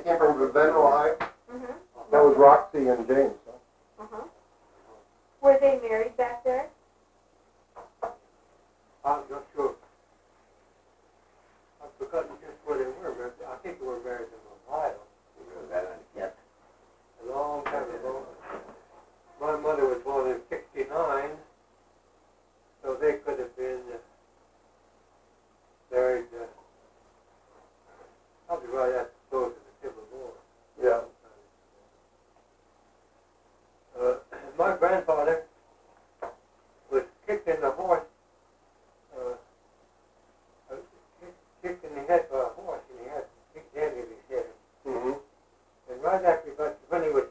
They came from Ravenna, Ohio. Mm-hmm. That was Roxy and James. Huh? Uh-huh. Were they married back there? I'm not sure. I've forgotten just where they were. But I think they were married in Ohio. Yep. A long time ago. My mother was born in '69, so they could have been married probably right after the close of the Civil War. Yeah. My grandfather was kicked in the horse, kicked in the head by a horse, and he had a big dent in his head. Mm-hmm. And right after he got, when he was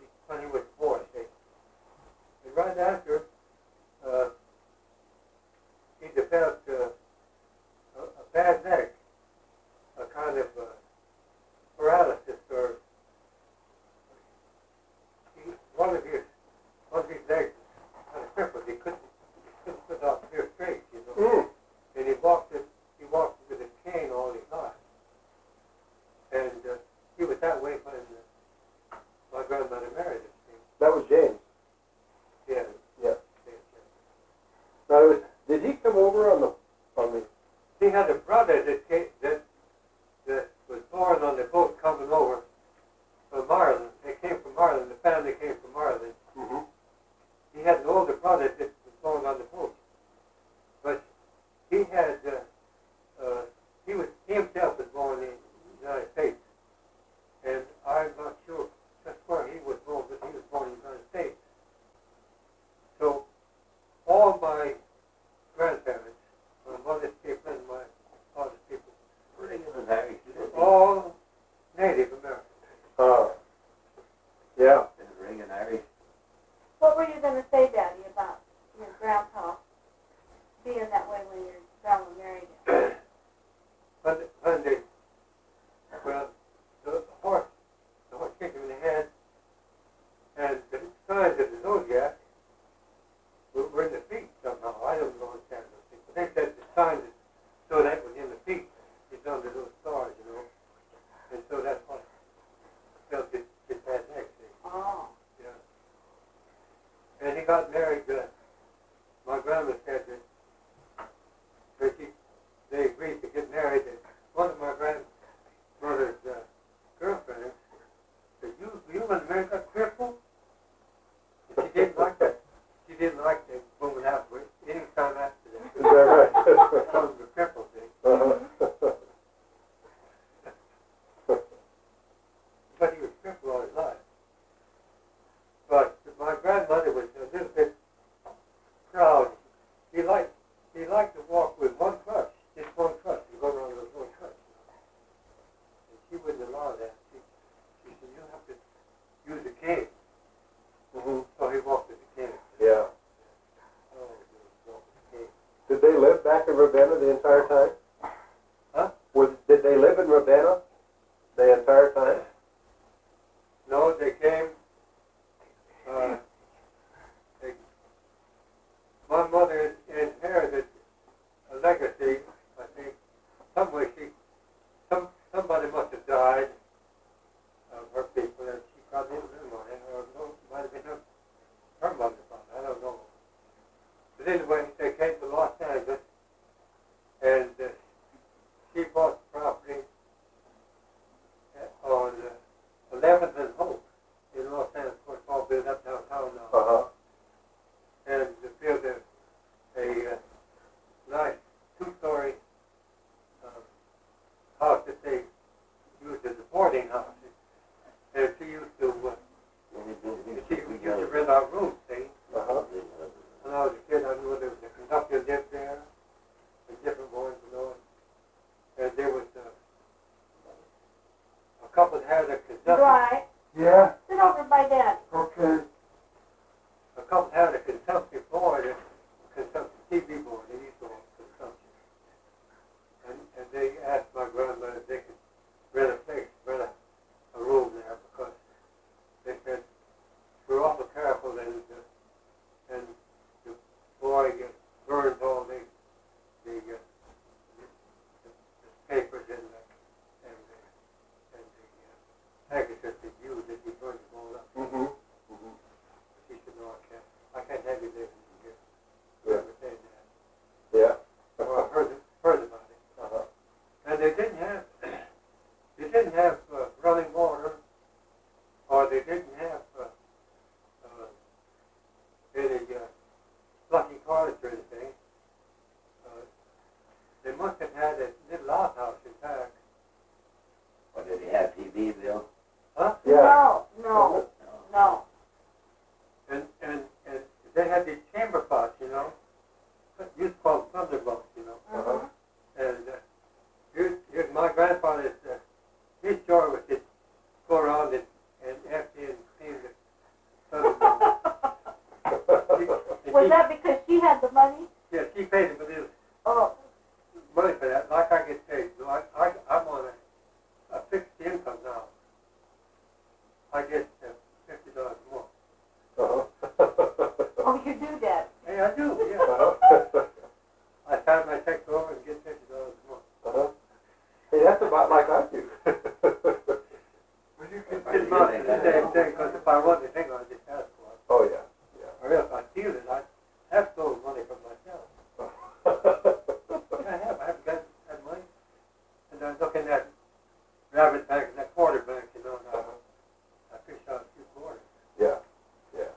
born, and right after, he developed a bad leg, a kind of paralysis, or one of his legs kind of crippled. He couldn't put out here straight, you know. Mm. And he walked with a cane all his life. And he was that way when my grandmother married him. That was James. Yeah. Yeah. Now, did he come over on the? He had a brother that was born on the boat coming over from Ireland. They came from Ireland. The family came from Ireland. Mm-hmm. He had an older brother that was born on the boat. But he had, he himself was born in the United States. And I'm not sure just where he was born, but he was born in the United States. So all my grandparents, my mother's people and my father's people, all Native Americans. Yeah. Reagan Irish. What were you going to say, Daddy, about your grandpa being that way when your grandma married him? When they, well, the horse kicked him in the head, and the signs of the zodiac were in the feet somehow. I don't understand those things. But they said the signs of the zodiac was in the feet. It's under those stars, you know. And so that's why I felt his bad neck. Oh. Yeah. And he got married. My grandma said that they agreed to get married. And one of my grandmother's girlfriends said, "You want to marry that cripple?" And she didn't like that. She didn't like the woman after any time after that. Is that right? Because of the cripple thing. Uh-huh. But he was crippled all his life. But my grandmother was a little bit proud. He liked to walk with one crutch, just one crutch, and go around with one crutch. And she wouldn't allow that. She said, "You have to use a cane." Mm-hmm. So he walked with a cane. Yeah. Oh, he walked with a cane. Did they live back in Ravenna the entire time? Huh? Did they live in Ravenna the entire time? No, they came. My mother inherited a legacy. I think somebody must have died of her people, and she probably didn't live on it, or no, it might have been her mother. I don't know. But anyway, they came to Los Angeles, and she bought property on 11th and Hope in Los Angeles. Of course, all built up downtown now. Uh-huh. And to build a nice two-story house that they used as a boarding house. And she used to rent out rooms, see? Uh-huh. When I was a kid, I knew there was a conductor lived there, and different boys, you know. And there was a couple that had a conductor. Right. Yeah. Sit over by Daddy. Okay. A couple had a consumptive board, a consumptive TV board. They used to have consumption. And they asked my grandmother if they could rent a room there, because they said, "We're awful careful, and the boy burns all the papers and the AT&T bill? Huh? No, no, no. And they had these chamber pots, you know, used to call them thunderbolts, you know. Mhm. And here's my grandfather's, his chore was to go around and empty and clean the thunderbolt. Was that because she had the money? Yeah, she paid him a little Oh, money for that, like I get paid. So I'm on a fixed income now. I get $50 more. Uh-huh. oh, you do that. Hey, I do, yeah. Uh-huh. I sign my check over and get $50 more. Uh-huh. Hey, that's about like I do. Well, you can get them out to the same thing, because if I want anything, I'll just ask for it. Oh, yeah, yeah. Or if I steal it, I have stolen money from myself. I haven't got that money. And I'm looking at Rabbit Bank and that quarter bank, you know, and I fish out a few quarters. Yeah, yeah.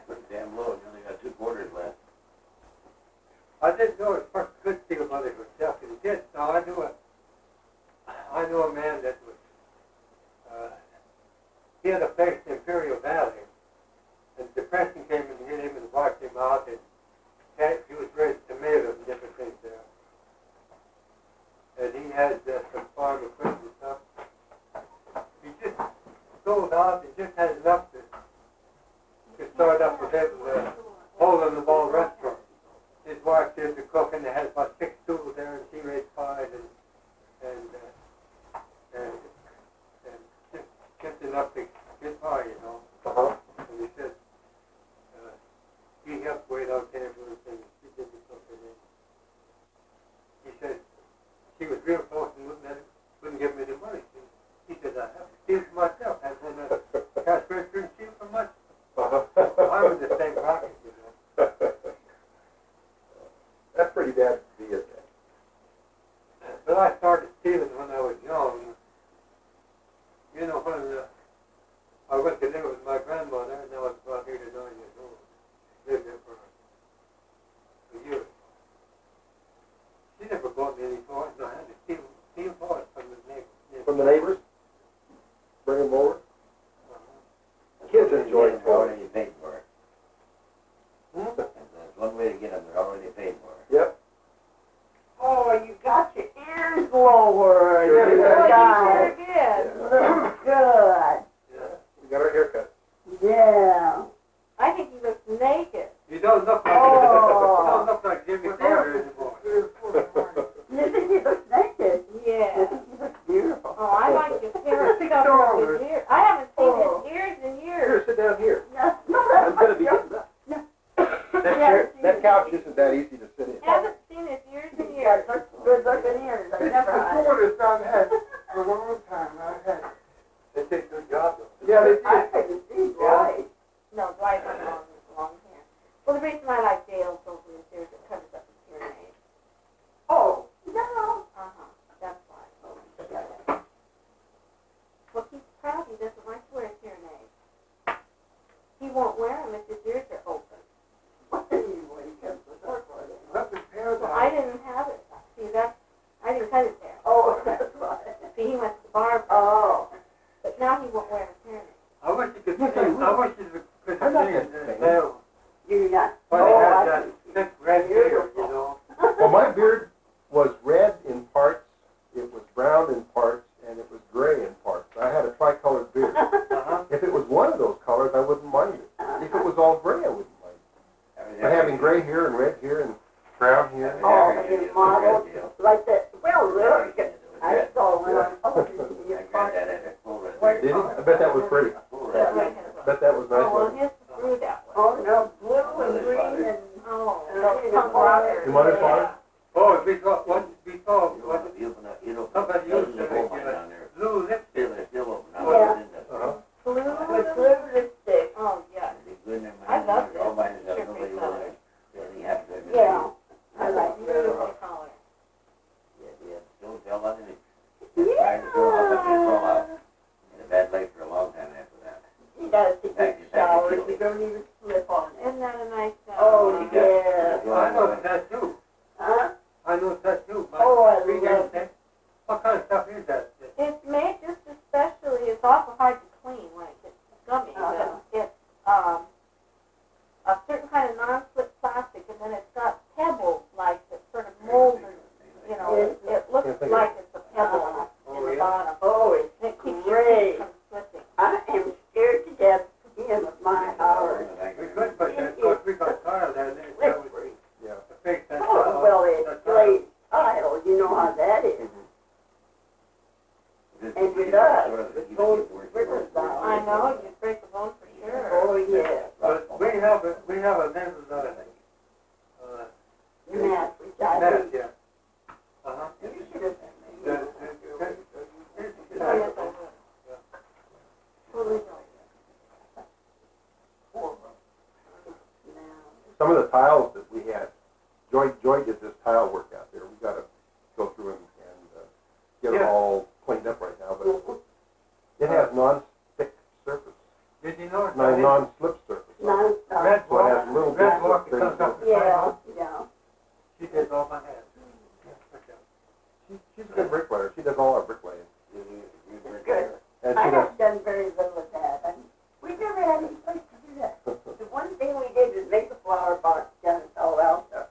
Pretty damn low, you only got 2 quarters left. I didn't know it first could steal money for himself, and he did. So I knew a man that was, he had a place in Imperial Valley, and depression came and hit him and wiped him out, and he was raising tomatoes and different things there. And he had some farm equipment and stuff. He just sold out and just had enough to start up with it, hole in the ball restaurant. His wife did the cooking. They had about 6 stools there, and she raised 5, and just enough to get by, you know. Uh-huh. And he said he helped wait out tables and she did the cooking. And he said she was real close and wouldn't give me the money. He said I have to steal for myself. That's when the cash register and steal for myself. I'm in the same pocket, you know. That's pretty bad to be, isn't it? But I started stealing when I was young. You know, when I went to live with my grandmother, and I was about 8 or 9 years old. Lived there for a year. She never bought me any toys, and I had to steal toys from the neighbors. From the neighbors? Bring them over? Uh-huh. Kids enjoy They're toys. already paid for it. Hmm? There's one way to get them, they're already paid for it. Yep. Oh, you got your ears lowered. Sure did. Boy, you sure did. Yeah. Look good. Yeah. We got our haircut. Yeah. I think you look naked. You don't look like Oh. you don't look like Jimmy Carter anymore. You think you look naked? Yeah. You look beautiful. Oh, I like your hair stuff on his ears. I haven't seen his ears in Here, years. sit down here. No, I'm going to be getting up. That couch isn't that easy to sit in. Haven't seen his ears in years. Good looking ears. I never had. Quarters I've had for a long time. I've had. They take good job though. Yeah, they I couldn't see Dwight. No, Dwight had long hair. Well, the reason I like Dale's over his ears, it covers up his hearing aid. Oh. No. That's why. Well, he's proud he doesn't like to wear his hearing aids. He won't wear them if his ears are open. Well, I didn't have it. See, I didn't cut his hair. Oh, that's right. See, he went to the barber. Oh. But now he won't wear his hearing aids. I wish you could see it. I wish you could see it. Now, You're not. when they had that thick red hair, you know. Well, my beard was red in parts, it was brown in parts, and it was gray in parts. I had a tricolored beard. Uh-huh. If it was one of those colors, I wouldn't mind it. If it was all gray, I wouldn't mind it. But having gray hair and red hair and brown hair. Oh, and your model, like that. Well, look, I saw one on television. My granddad had a full red Did he? I bet that was pretty. full red I bet that was nice. Oh, well, Wasn't it? his grew that way. Oh, no, blue and green and, Your mother's father? Oh, we saw what You open up, you know, somebody those used are to the make gold mine down there. blue lipstick. They're still open. I Yeah. was in the, Uh-huh. blue with lipstick. Oh, yeah. they good in there. I love it. All mine is up, Sure, nobody pretty will color. really have to. Yeah. I like beautiful color. Yeah, don't tell on it. Yeah. In a bad life for a long time after that. He does take Thank you, good showers. thank you. You don't even slip on it. Isn't that a nice shower? Oh, Oh, yeah. I know that too. Huh? I know that too. But Oh, I we love didn't say, what kind of stuff is that? think like it's a pebble Oh, in the yeah? bottom. Oh, And it's it keeps great. you from slipping. I am scared to death to be in with my house. We couldn't put that, because we got tile down there, that was Slippery. yeah. a fake, that Oh, tile. well, it's that tile. glazed tile, you know how that is. And with us, with those sprinkles down. I know, you break a bone for sure. Oh, yeah. But we have a metal, Mass, which I net, think. yeah. Uh-huh. You should have. The- Oh, yes, I would. Totally. Some of the tiles that we had, Joy did this tile work out there. We gotta go through and get it Yeah. all cleaned up right now, but it has non-stick surface, Did you know? non-slip surface. Non-stop. Red So it has block, little red bits block of that comes things. up the Yeah, side. yeah. She did all my hands. She's a good bricklayer. She does all our bricklaying. It's good. And I she does, have done very little of that. We never had any place to do that. The one thing we did was make a flower box down in Palo Alto.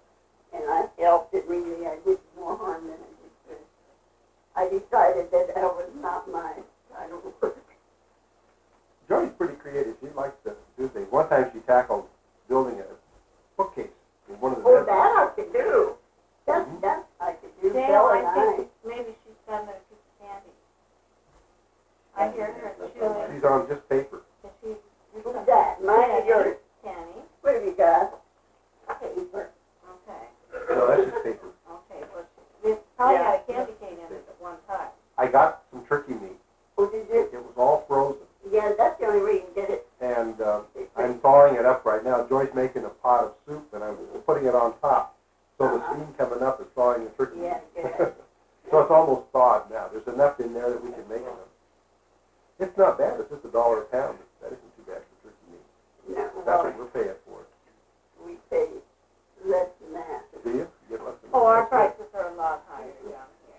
And I helped it really. I did more harm than I did good. I decided that was not my kind of work. Joy's pretty creative. She likes to do things. One time she tackled building a bookcase in one of the Oh, bedrooms. that I could do. That I could do. Dale, Bill I and think maybe she's done that piece of candy. I hear her chewing, She's on just paper. and she's. Who's that? Mine or yours? Candy, What have you got? Paper. okay, No, that's just paper. okay, well, she probably Yeah. had a candy cane in it at one time. I got some turkey meat. Oh, did you? It was all frozen. Yeah, that's the only way you can get it. And I'm thawing it up right now. Joy's making a pot of soup, and I'm putting it on top. So the steam coming up is thawing the turkey Yeah, meat. good. So it's almost thawed now. There's enough in there that we can make them. It's not bad. It's just $1 a pound. That isn't too bad for turkey meat. No, That's well, what we're paying for it. we pay less than that. Do you? You get less than Oh, our that. prices are a lot higher down here.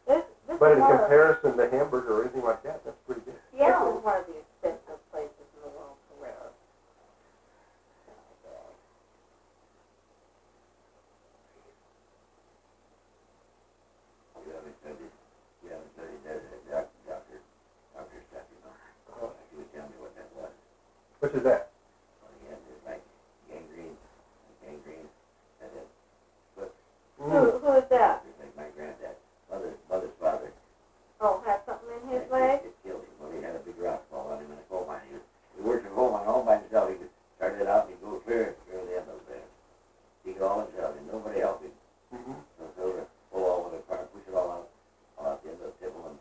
This But is in one of, comparison to hamburger or anything like that, that's pretty good. this is one of the expensive places in the world to wear. You haven't studied doctor stuff, you know. He would tell me what that was. Which is that? Well, he had this like gangrene, and then Who is that? just like my granddad, mother's father. Oh, had something in his And leg? It killed him. Well, he had a big rock fall on him in a coal mine. He worked from home all by himself. He could start it out and he'd go clear the end of it. He could all himself and nobody helped him. Mm-hmm. So to pull all of the car, push it all out the end of the table and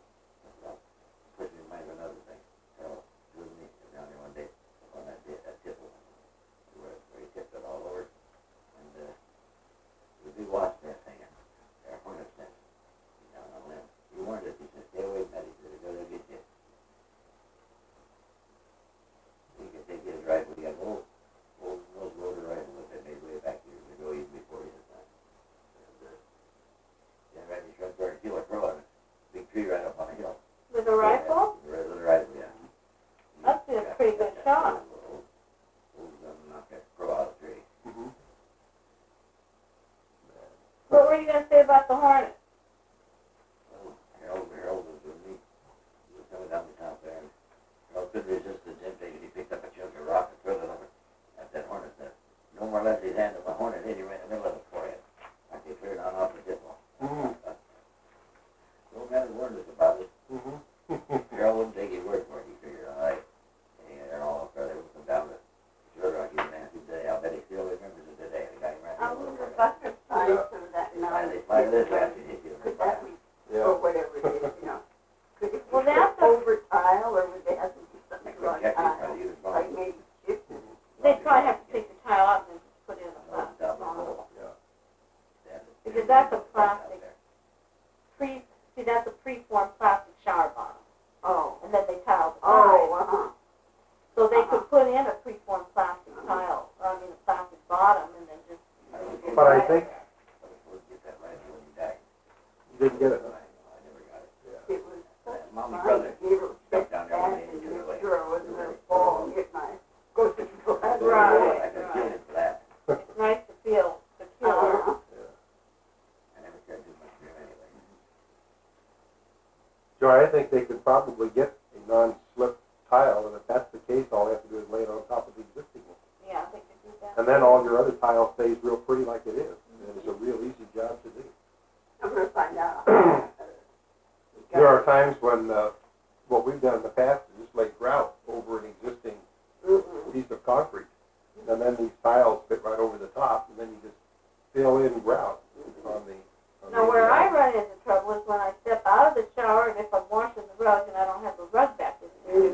push it in mind of another thing. So it was me down there one day on that tipple where he tipped it all over. And the big watch nest hanging, a hornet's nest down on the limb. He warned us, he said, stay away from that. He said, they're going to get you. He could take his rifle. He got an old loader rifle that made way back years ago, even before his time. And right in his front door, kill a crow on a big tree right up on a hill. With a rifle? With a rifle, yeah. That's a pretty good shot. Old gun knocked that crow out of the tree. Mm-hmm. What were you gonna say about the hornet? Well, Harold was with me. He was coming down the top there, and Harold couldn't resist the temptation. He picked up a chunk of rock and threw it over at that hornet's nest. No more left his hand, and the hornet hit him right in the middle of his forehead. Like he cleared on off the tip wall. Mm-hmm. The old man had warned us about it. Mm-hmm. Harold wouldn't take his word for it. He figured, all right, and all up there, they would come down to Sugar Rock. He's a nasty day. I'll bet he still remembers it today. The guy ran I over wonder there. if I could find some of that Finally, knowledge. this after he hit you. Could that be, Yeah. or whatever it is, you know? Could it be Well, that's a- over tile, or would they have to do something Like like Jackie tile? probably used wrong. Like maybe chip? They'd probably have to take the tile out and then just put in a Down plastic the bottom. hole. Yeah. Because that's a plastic. See, that's a preformed plastic shower bottom. Oh. And then they tile the Oh, sides. uh-huh. So they could put in a preformed plastic tile, a plastic bottom, and then just. But I think I was supposed to get that rifle when he died. you didn't get it. I never got it. Yeah. It was That Mommy fun brother to be able to stepped sit down there back one day and and took it make away. sure I wasn't gonna fall and get my, go to the glass. Right. I could kill him for that. It's nice to feel secure. Uh-huh. I never cared too much Joe, I think they could probably get a non-slip tile, and if that's the case, all they have to do is lay it on top of the existing one. Yeah, they could do that. And then all your other tile stays real pretty like it is. And it's a real easy job to do. I'm gonna find out. There are times when, what we've done in the past is just lay grout over an existing piece of concrete. And then these tiles fit right over the top, and then you just fill in grout on the. Now, where I run into trouble is when I step out of the shower, and if I'm washing the rug and I don't have the rug back in there.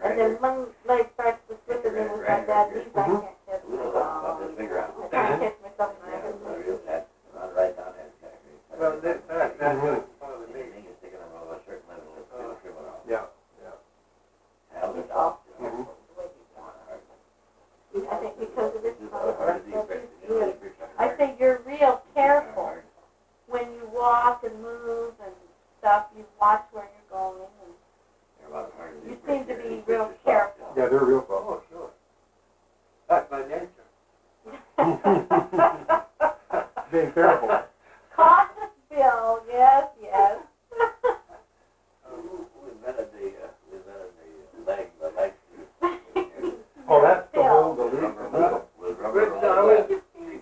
And then one leg starts to slip, and then with my bad knees, I can't catch myself. I can't catch myself, and I have to. Well, that doesn't bother me. Yeah. I think because of this, I think you're real careful when you walk and move and stuff. You watch where you're going, and you seem to be real careful. Yeah, they're real folks. Oh, sure. That's my nature. Being careful. Cautious, Bill. Yes, yes. Oh, that's the whole, the lead.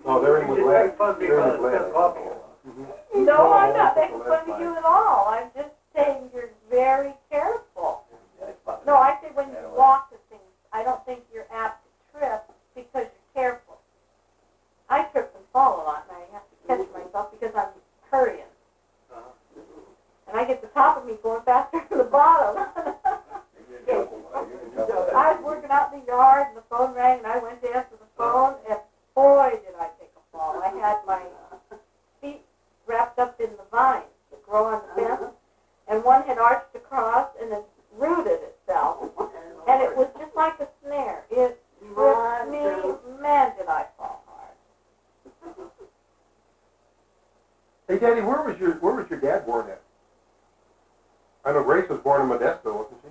Oh, they're in with lead. They're in with lead. No, I'm not making fun of you at all. I'm just saying you're very careful. No, I say when you walk to things, I don't think you're apt to trip because you're careful. I trip and fall a lot, and I have to catch myself because I'm hurrying. And I get the top of me going faster than the bottom. I was working out in the yard, and the phone rang, and I went to answer the phone, and boy, did I take a fall. I had my feet wrapped up in the vines that grow on the fence, and one had arched across and then rooted itself, and it was just like a snare. It tripped me. Man, did I fall hard. Hey, Daddy, where was your dad born at? I know Grace was born in Modesto, wasn't she?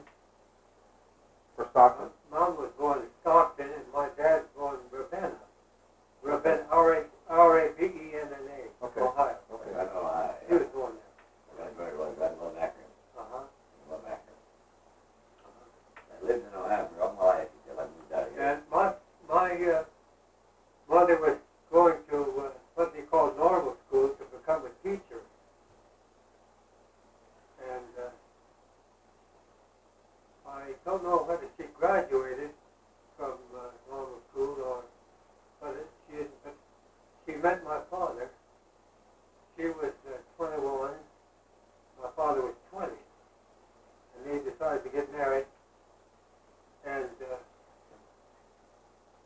Or Stockton? Mom was born in Stockton, and my dad was born in Ravenna. Ravenna, Ravenna, Okay. Ohio. Okay. He was born there. I lived in Ohio for all my life until I moved out here. And my mother was going to what they call normal school to become a teacher. And I don't know whether she graduated from normal school or whether she didn't, but she met my father. She was 21, my father was 20, and they decided to get married, and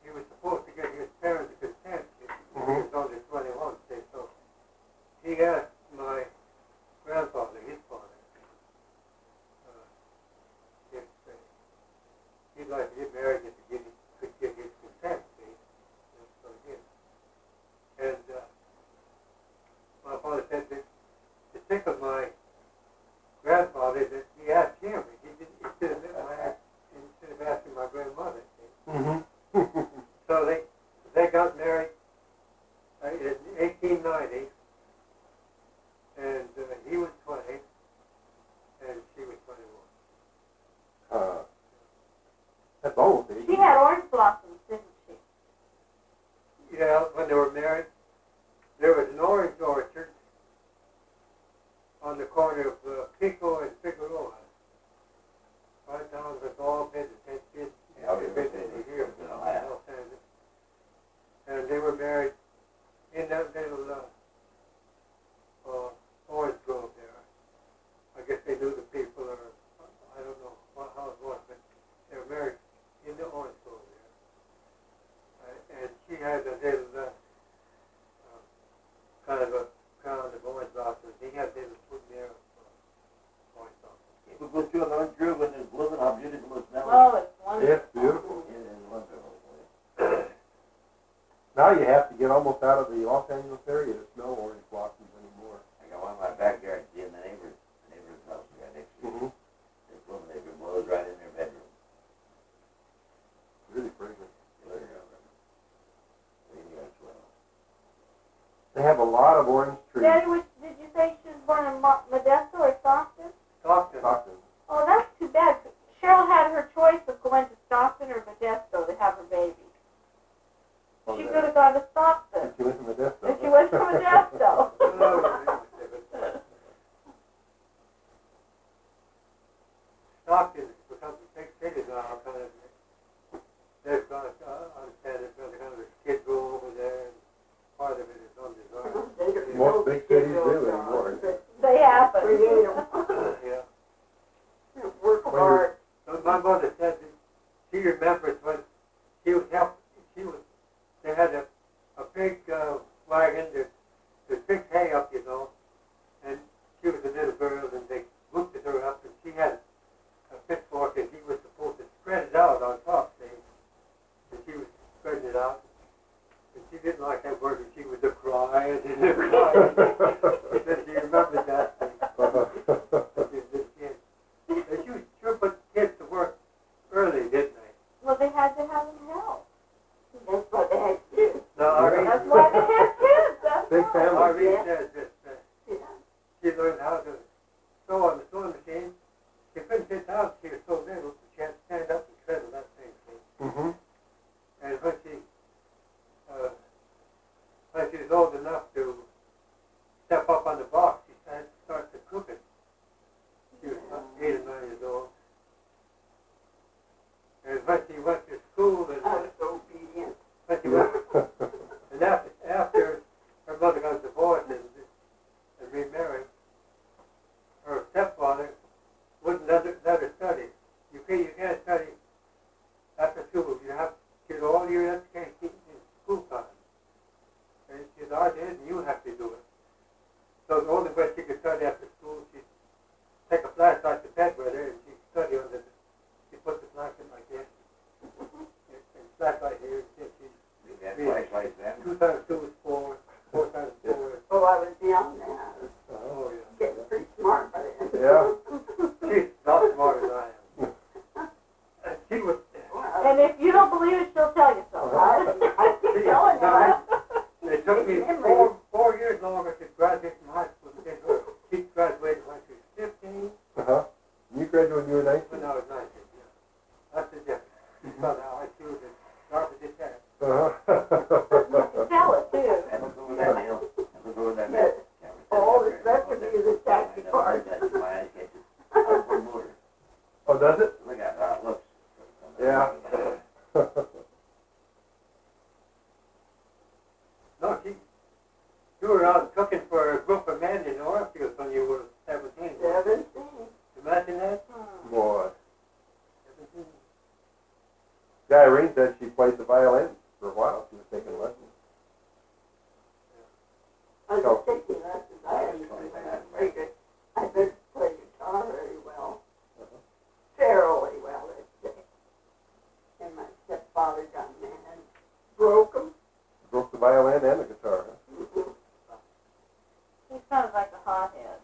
he was supposed to get his parents' consent. He was only 21, so he asked my grandfather, his father, if he'd like to get married, if he could get his consent, so he did. And my father said that to tickle my grandfather, that he asked him. Instead of asking my grandmother. So they got married in 1890, and he was 20, and she was 21. That's almost 80. She had orange blossoms, didn't she? Yeah, when they were married, there was an orange orchard on the corner of Pico and Figueroa. Right down with all business. Here in Los Angeles. And they were married in that little orange grove there. I guess they knew the people, or I don't know how it was, but they were married in the orange grove there. And she had a little kind of a crown of orange blossoms. He had little foot there of orange blossoms. We go through an orange grove when it's blooming, how beautiful it smells. Oh, it's wonderful. It's beautiful. It is wonderful. Now you have to get almost out of the Los Angeles area to smell orange blossoms anymore. I got one in my backyard, see in the neighbor's house we got next to it. It's blooming, they can blow right in their bedroom. Really fragrant. Well. They have a lot of orange trees. Daddy, did you say she was born in Modesto or Stockton? create them. Yeah. Work Well, hard. So my mother said that she remembers when she was they had a big wagon to fix hay up, you know, and she was a little girl, and they lifted her up, and she had a pitchfork, and he was supposed to spread it out on top, see, and she was spreading it out, and she didn't like that word, and she was a crying and a crying. She said she remembered that thing. She was a kid. They sure put kids to work early, didn't they? Well, they had to have them help. That's what they had to do. No, Irene, That's why they had kids, that's Big why. family. Irene Yeah. says that Yeah. she learned how to sew on the sewing machine. She couldn't sit down, she was so little, she had to stand up and treadle that thing. See? Mm-hmm. And when she was old enough to step up on the box, she started to cook it. She was about 8 or 9 years old. And when she went to school, and I was obedient. when she went, and after her mother got divorced and remarried, her stepfather wouldn't let her study. You can't study after school. You have to get all your education in school time. And she said, I did, and you have to do it. So the only way she could study after school, she'd take a flashlight to bed with her, and she'd study under she put the blanket like this, and flashlight here, and she'd We got flashlights then. 2 times 2 is 4, 4 times 4 is... Oh, I was young then. I was Oh, yeah. getting pretty smart by then. Yeah. She's not smarter than I am. And she was... And if you don't believe it, she'll tell you so. I keep telling you. It took me Memory. 4 years longer to graduate from high school than her. She graduated when she was 15, Uh-huh. You graduated when you were 19? when I was 19, yeah. That's the difference. So now I choose as sharp as it can. Uh-huh. Tell it too. And we'll go with that, Neil. And we'll go with that next. All this recipe is a taxi card. That's my education. Outboard motor. Oh, does it? Look at how it looks. Yeah. No, you were out cooking for a group of men in Oilfields when you were 17. 17. Imagine that? Boy. 17. Yeah, Irene said she played the violin for a while. She was taking lessons. I was taking lessons. I hadn't very good. I did play guitar very well. Fairly well, let's say. And my stepfather got mad. Broke them. Broke the violin and the guitar, huh? Mm-hmm. He sounds like a hothead.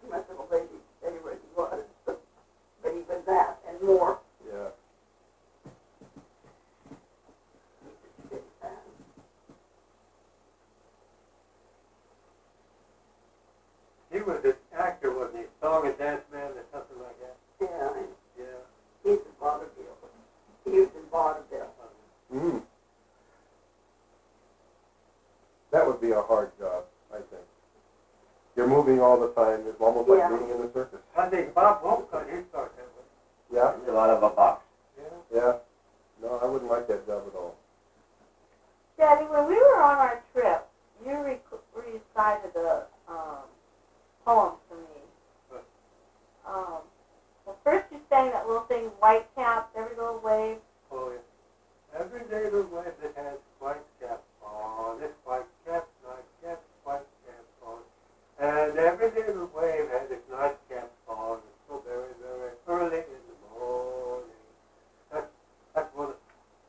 Too much of a lady to say what he was. But he was that and more. Yeah. He was a big fan. He was an actor, wasn't he? Song and dance man or something like that. Yeah, and Yeah. he's in vaudeville. He was in vaudeville. Mm. That would be a hard job, I think. You're moving all the time. It's almost like Yeah. being in the circus. I think Bob Wolfcut, he started that way. Yeah? There's a lot of a box. Yeah. Yeah. No, I wouldn't like that job at all. Daddy, when we were on our trip, you recited a poem to me. Well, first you sang that little thing, white caps, every little wave. Oh, yeah. Every day the wave that has white cap on it, white cap, night cap, white cap on it. And every day the wave has its night cap on it, so very, very early in the morning. That's one.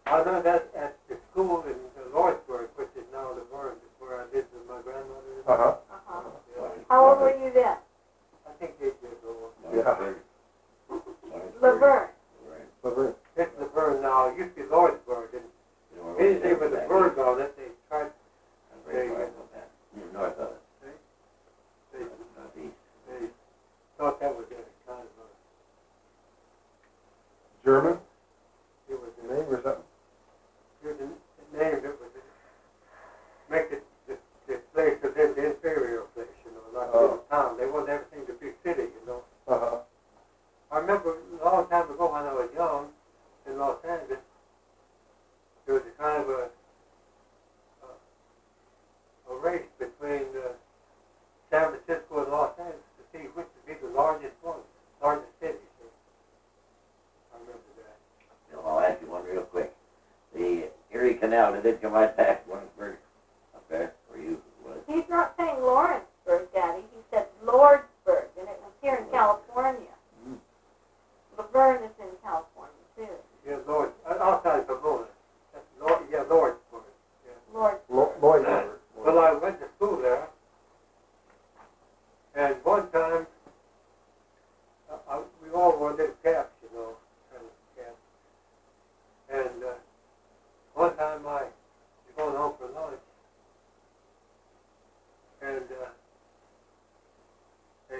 I learned that at the school in Lawrenceburg, which is now Laverne, where I lived with my grandmother. Uh-huh. Uh-huh. Yeah. How old were you then? I think 8 years old. Yeah. Laverne. Laverne. It's Laverne now. It used to be Lawrenceburg. And anything with a bird on it, they tried. I'm very north of that. You're north of it. They Northeast. They thought that was a kind of German it was a name or something? name that was make the place that lived inferior did come right back, Lawrenceburg, up there, where you was. He's not saying Lawrenceburg, Daddy. He said Lordsburg, and it was here in California. Mm. Laverne is in California, too. Yeah, Lord, outside of Pomona. Lordsburg. Lord. Lloyd. Well, I went to school there, and one time, we all wore little caps, you know, kind of caps. And one time I was going home for lunch, and a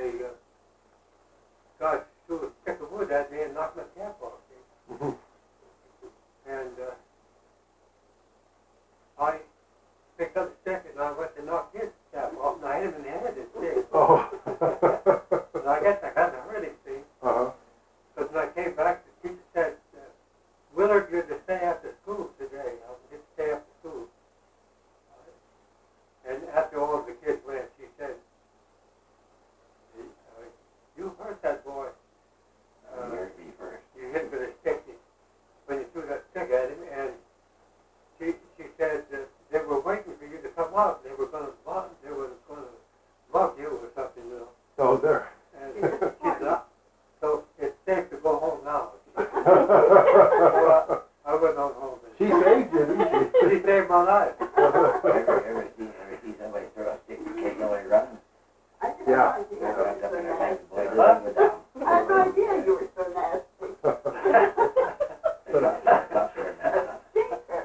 guy threw a stick of wood at me and knocked my cap off. See? And I picked up the stick and I went to knock his cap off, and I hit him in the head with the stick. Oh. And I guess I got to hurt him, see? Uh-huh. Because when I came back, the teacher said, Willard, you're to stay after school today. I was to stay after school. And after all the kids went, she said, you hurt that boy. You heard me first. You hit with a stick when you threw that stick at him. And she said that they were waiting for you to come out. They were going to love you or something, you know. Oh, there. And she said, so it's safe to go home now. So I went on home. She saved you, didn't she? She saved my life. Ever see somebody throw a stick and kick nobody running? I didn't Yeah. know you Yeah, were right up so in their head, nasty. boy, let them go down. I had no idea you were so nasty. A stinker.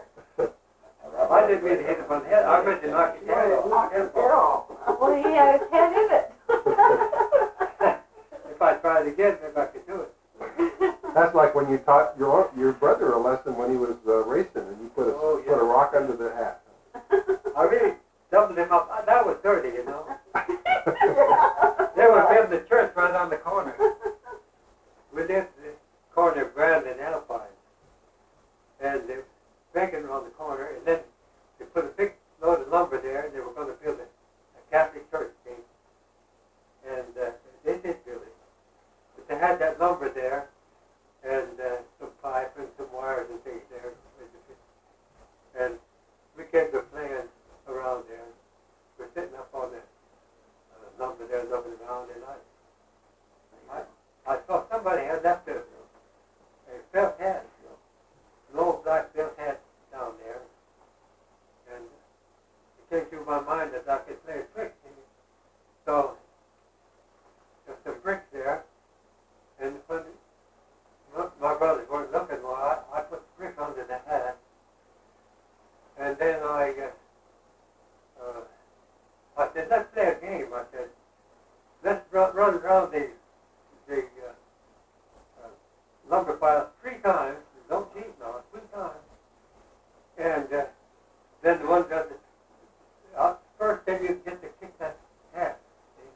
I didn't mean to hit him on the head. I meant to knock his head off. Knocked his head off. Well, he had his head in it. If I tried again, maybe I could do it. That's like when you taught your brother a lesson when he was racing, and you put a Oh, yeah. put a rock under the hat. I really doubled him up. That was dirty, you know. They were building the church right on the corner. We lived the corner of Grand and Alpine. And they were banking on the corner, and then they put a big load of lumber there, and they were going to build a Catholic church thing. And they did build it. But they had that lumber there, and some pipe and some wires and things there. And we kept the plan around there. We're sitting up on the lumber there looking around, and I saw somebody had left a felt hat, you know, an old black felt hat down there. And it came through my mind that I could play a trick. So there's some bricks there, and when my brothers weren't looking, well, I put the brick under the hat, and then I said, let's play a game. I said, let's run around the lumber pile 3 times. Don't cheat now, 3 times. And then the one does it. First, then you get to kick that hat. See?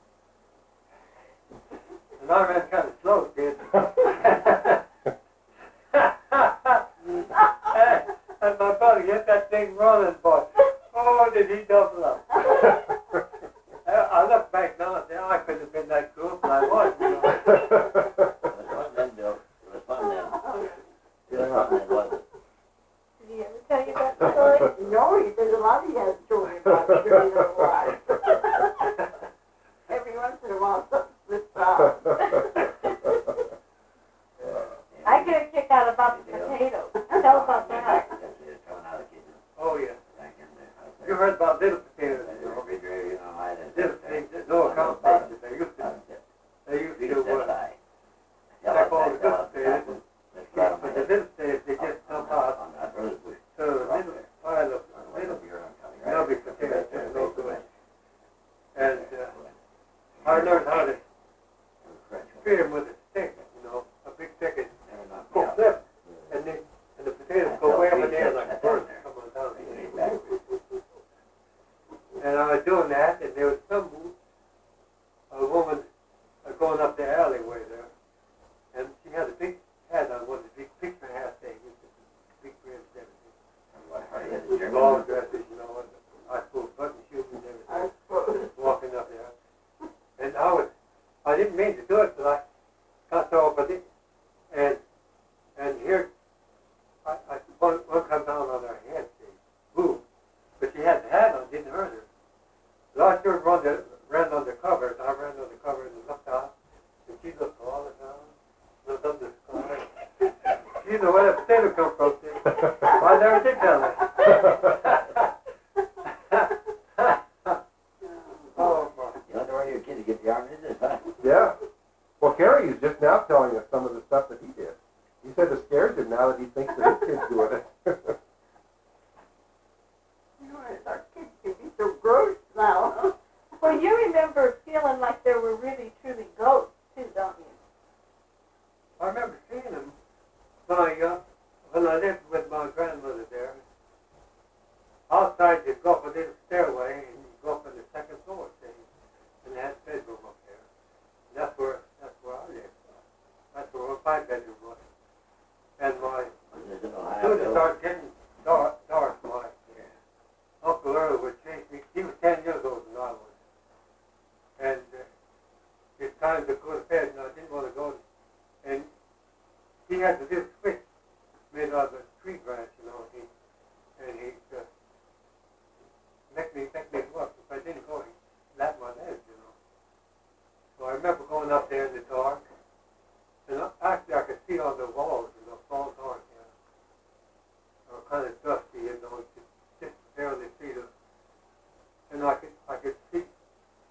And I ran kind of slow, kid. And my brother get that thing running, boy. Oh, did he double up? I look back now and say, I couldn't have been that cool, but I was. You know. It was fun then, Bill. It was fun then. It was fun then, wasn't it? Did he ever tell you that story? No, he says a lot of you have stories about it during their lives. Every once in a while, something slips out. I get a kick out about the potatoes. Tell about that. Oh, yeah. Back in there. You heard about little potatoes, That you know. refrigerator, you know, I didn't. Little things that no account basis. They used to check all the good potatoes. But the little potatoes, they just dump out. So a little pile of little nubby potatoes, they're no good. And I learned how to feed them with a stick, you know, a big stick and go flip. And the potatoes go way up in the air like birds coming down. And I was doing that, and there was a woman going up the alleyway there, and she had a big hat on, one of the big picture hats they used to big rims and everything. Long dresses, you know, and high school button shoes and everything. Walking up there. And I didn't mean to do it, but I got so up with it. And here, one comes down on her head, see, just now telling us some of the stuff that he did. He said it scares him now that he thinks that his kid's doing it. You know, our kids can be so gross now. Well, you remember feeling like there were really, truly ghosts, too, don't you? I remember seeing them when I lived with my grandmother there. Outside, you go up a little stairway, and you go up on the second floor, see, and they had a bedroom up there. And that's where I lived. That's where my bedroom was. And my as soon as it started getting dark, my Uncle Earl would chase me. He was 10 years older than I was. And it's time to go to bed, and I didn't want to go. And he had the little switch made out of a tree branch, you know, and he make me go up. If I didn't go, he'd lap my legs, you know. So I remember going up there in the dark, and actually I could see on the walls, you know, fall dark, you know. They were kind of dusty, you know, just barely see them. And I could see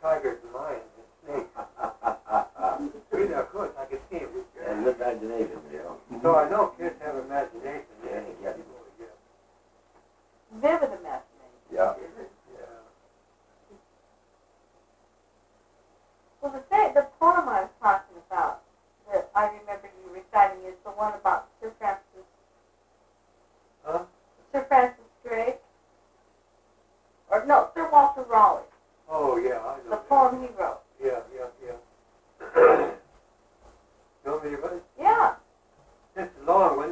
tigers and lions and snakes. Really, I could. I could see them. And good imagination, you know. So I know kids have imagination. Yeah, yeah. Vivid imagination. Yeah. Yeah. Well, the poem I was talking about, that I remember you reciting, is the one about Sir Francis. Huh? Sir Francis Drake. Or no, Sir Walter Raleigh. Oh, yeah, I know. The that. poem he wrote. Yeah. You want me to read it? Yeah. It's a long one.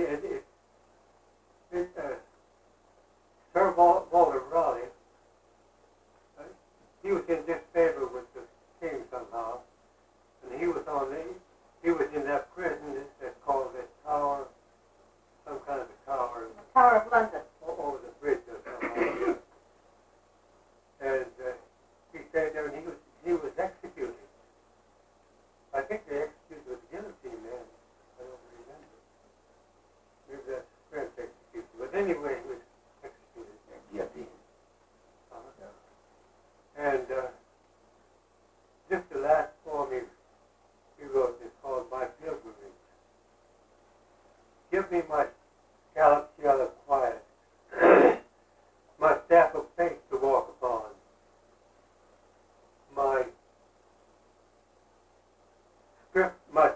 Sir Walter Raleigh, he was in disfavor with the king somehow, and he was in that prison that's called the Tower, some kind of a tower. The Tower of London. Over the bridge or somehow. And he stayed there, and he was executed. I think they executed with the guillotine then. I don't remember. Maybe that's French execution. But anyway, he was executed. Guillotine. And just the last poem he wrote is called My Pilgrimage. Give me my scallop shell of quiet, my staff of faith to walk upon, my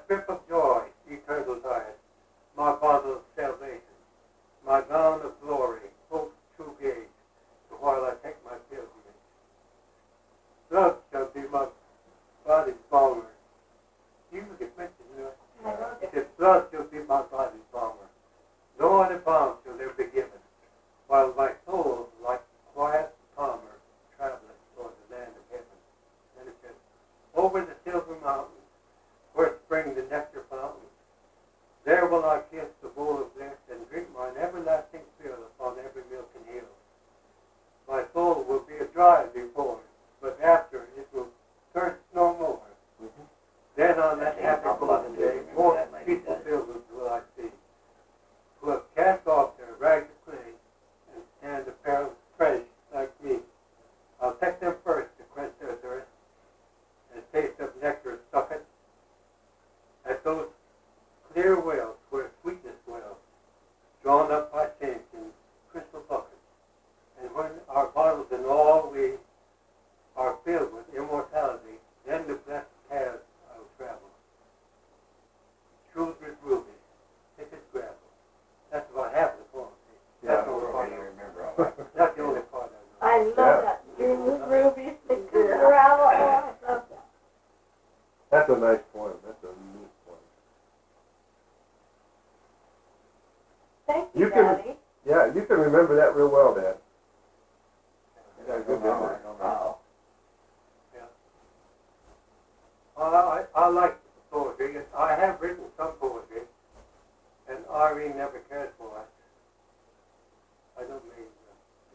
strip of joy, eternal diet, my bottle of salvation, my gown of glory, hope's true gauge, while I take my pilgrimage. Love shall be my body's balmer. You get mentioned, you know. I wrote it. His blood shall be my body's balmer. No other balm shall there be given, while my soul, like quiet palmer, traveleth toward the land of heaven. And it says, over the silver mountains, where spring the nectar fountains, there will I kiss the bowl of bliss and drink mine everlasting fill upon every milken hill. My soul will be dry before, but after it will thirst no more. Mm-hmm. Then on that happy blessed day, more peaceful pilgrims will I see, who have cast off their rags of clay and stand apparel fresh like me. I'll take them first to quench their thirst, and taste of nectar sucketh at those clear wells where sweetness dwells, drawn up by saints in crystal buckets. And when our bottles and all we are filled with immortality, then the blessed paths I will travel. Shrewd with rubies, thick as gravel. That's about half of the poem. Yeah, That's the only part I I know. remember all that. That's the only part I know. I love Yeah. that. Jewels, rubies, thick as gravel. Oh, I love that. That's a nice poem. That's a neat poem. Thank you, You can- Daddy. Yeah, you can remember that real well, Dad. You got a good memory. Wow. I like poetry. I have written some poetry, and Irene never cared for it. I don't mean.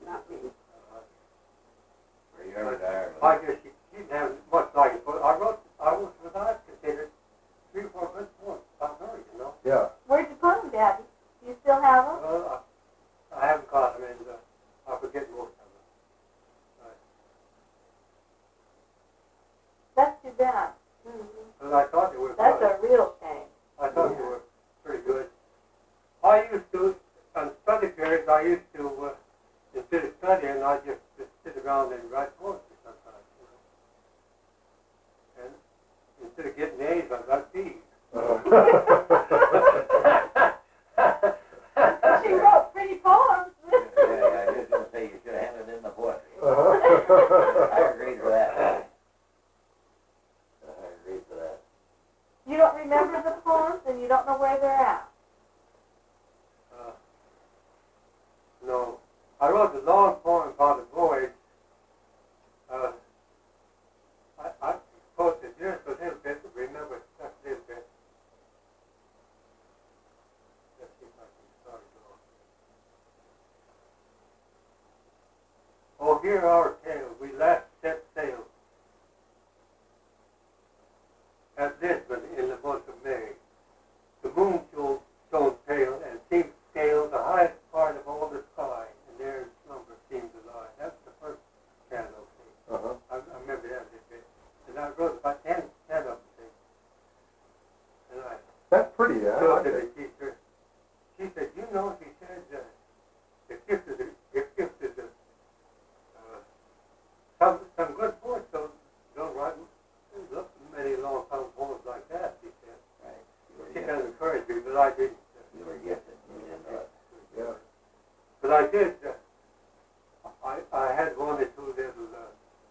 Not me. Were you ever around and write poetry sometimes, you know. And instead of getting A's, I got B's. She wrote pretty poems. Yeah, I was just gonna say, you should have handed in the poetry. I agree to that. I agree to that. You don't remember the poems and you don't know where they're at. No. I wrote a long poem called The Voyage. I suppose it's just a little bit to remember just a little bit. Let's see if I can start it off. Oh, hear our tale. We last set sail at Lisbon in the month of May. The moon shone pale and seemed to scale the highest part of all the sky, and there in slumber seemed to lie. That's the first candle thing. I remember that a bit. And I wrote about 10 of them things. And I That's pretty, yeah. I showed like to the it. teacher. She said, you know, she said, the gift is some good poets don't write many long poems like that, she said. Right. She kind of encouraged me, but I didn't. You were gifted. You didn't know it. Yeah. But I did. I had one or two little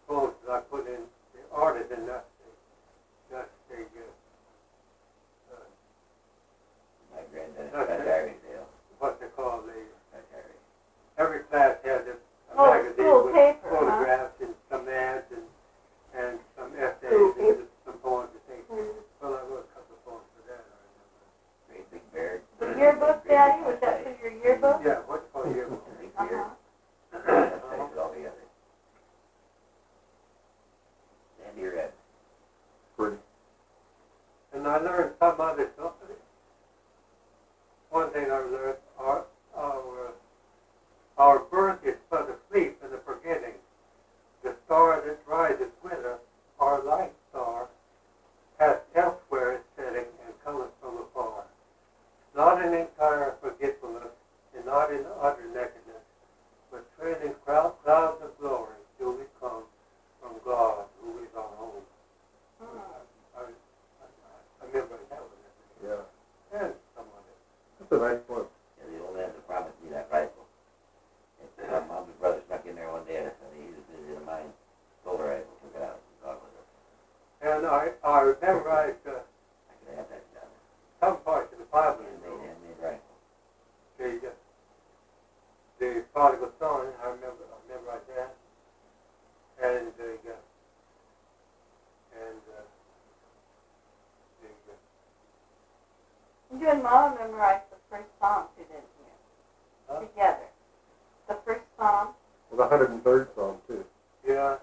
poems that I put in the artisan. My granddad, That's Fred it. Harry's deal. What they call the. Fred Harry. Every class had a Oh, magazine school with paper, huh? photographs and some ads and some essays School and some poems and things. Well, I wrote a couple of poems for that. I Great big beard. The yearbook, Daddy, was that for your yearbook? remember. Yeah, what's it called here? Big beard. Uh-huh. That takes it all together. Sandy red. Pretty. And I learned some other stuff. One thing I learned, our birth is but a sleep and a forgetting. The star that rises with us, our light star, has elsewhere its setting and cometh from afar. Not in entire forgetfulness, and not in utter nakedness, but trailing clouds of glory do we come from God, who is our home. I remember that one. Yeah. And some of it. That's a nice one. Yeah, the old man that promised me that rifle. And my mom's brother snuck in there one day and he was busy to mine. Stole the rifle, took it out, and gone with it. And I memorized I could have that done. some parts of the Bible. Handmade rifle. The prodigal son, I memorized that. And You and Mama memorized the first song you didn't hear. Huh? Together. The first song. Well, the 103rd song, too. yeah,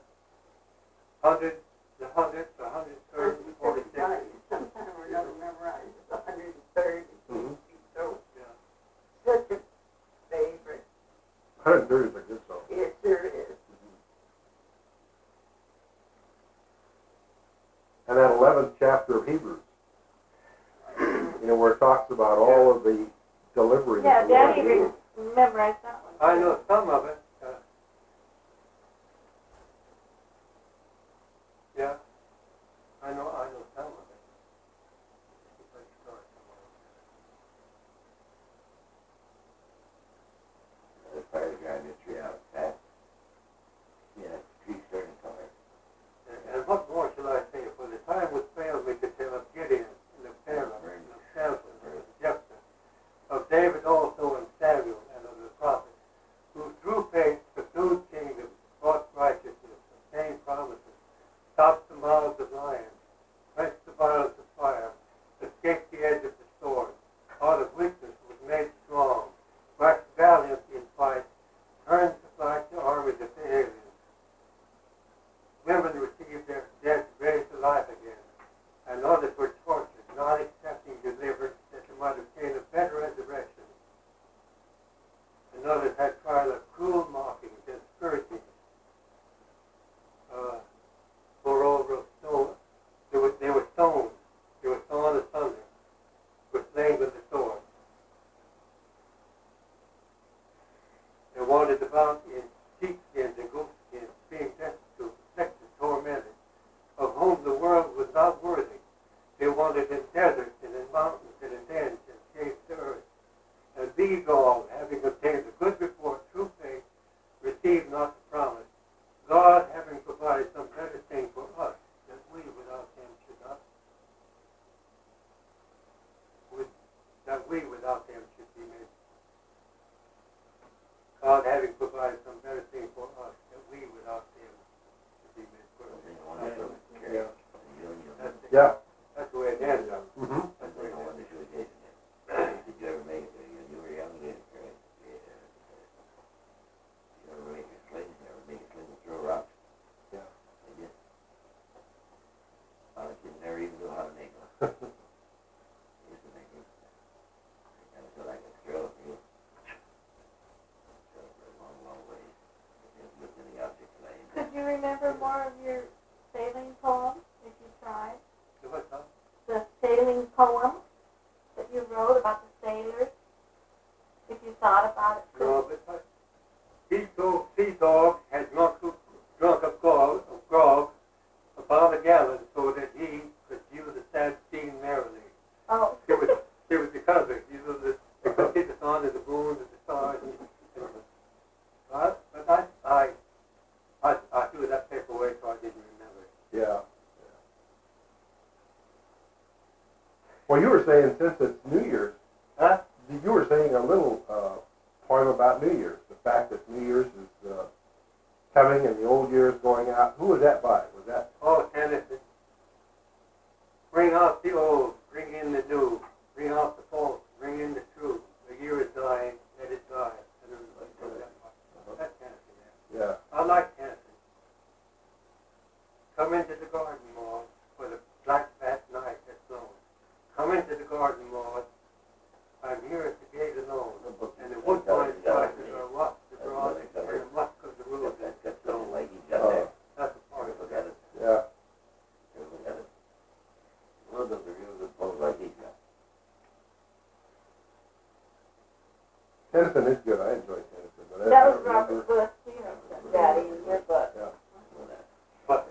the 100th, the 103rd, the 46th. Sometime or another memorized the 130. Mm-hmm. So Yeah. such a favorite. 103rd is a good song. It sure is. And that 11th chapter of Hebrews, where it talks about all of the delivery. Yeah, of the Lord. Daddy memorized that one. I know some of it. Yeah, I know some of it. If I start tomorrow. The fire drive your tree out fast. Yeah, trees turning color. And what more shall I say? For the time would fail me to tell of Gideon and of Barak and of Samson and of Jephthah, of David also and Samuel and of the prophets, who through faith Yeah. That's the way it ends up. Mm-hmm. That's the way They it don't want ends to shoot it. Did you ever make it? You were young then, correct? Yeah. You ever make a sling? You ever make a sling and throw rocks? Yeah. They did. A lot of kids never even knew how to make one. Used to make it. I kind of feel like a throw if you throw for a long, long way. Just look at the object and I Could you remember more of your sailing poem, if you tried? up. What's up? The sailing poem that you wrote about the sailors? If you thought about it? No, but Sea Dog had drunk a grog about a gallon so that he could use the sad scene merrily. Oh. It was the convict. You know, the country, the sun, and the moon, and the stars. But I threw that paper away so I didn't remember it. Yeah. Well, you were saying since it's New Year's, Huh? you were saying a little poem about New Year's. The fact that New Year's is coming and the old year is going out. Who was that by? Was that? Oh, Tennyson. Bring out the old, bring in the new. Bring out the false, bring in the true. The year is dying, let it die. And everybody knows that part. That's Tennyson there. Yeah. I like Tennyson. Come into the garden, Maud, for the black fat night has flown. Come into the garden, Maud. I'm here at the gate alone. And the woodbine spices are what the broad and the musk of the rose That has got something sown. like he's got there. That's a part of Look it. at it. Yeah. Look at it. Look at the real good pose like he's got. Tennyson is good. I enjoy Tennyson. But I That was don't Robert remember. Louis Stevenson, Daddy, in your book. Yeah. But,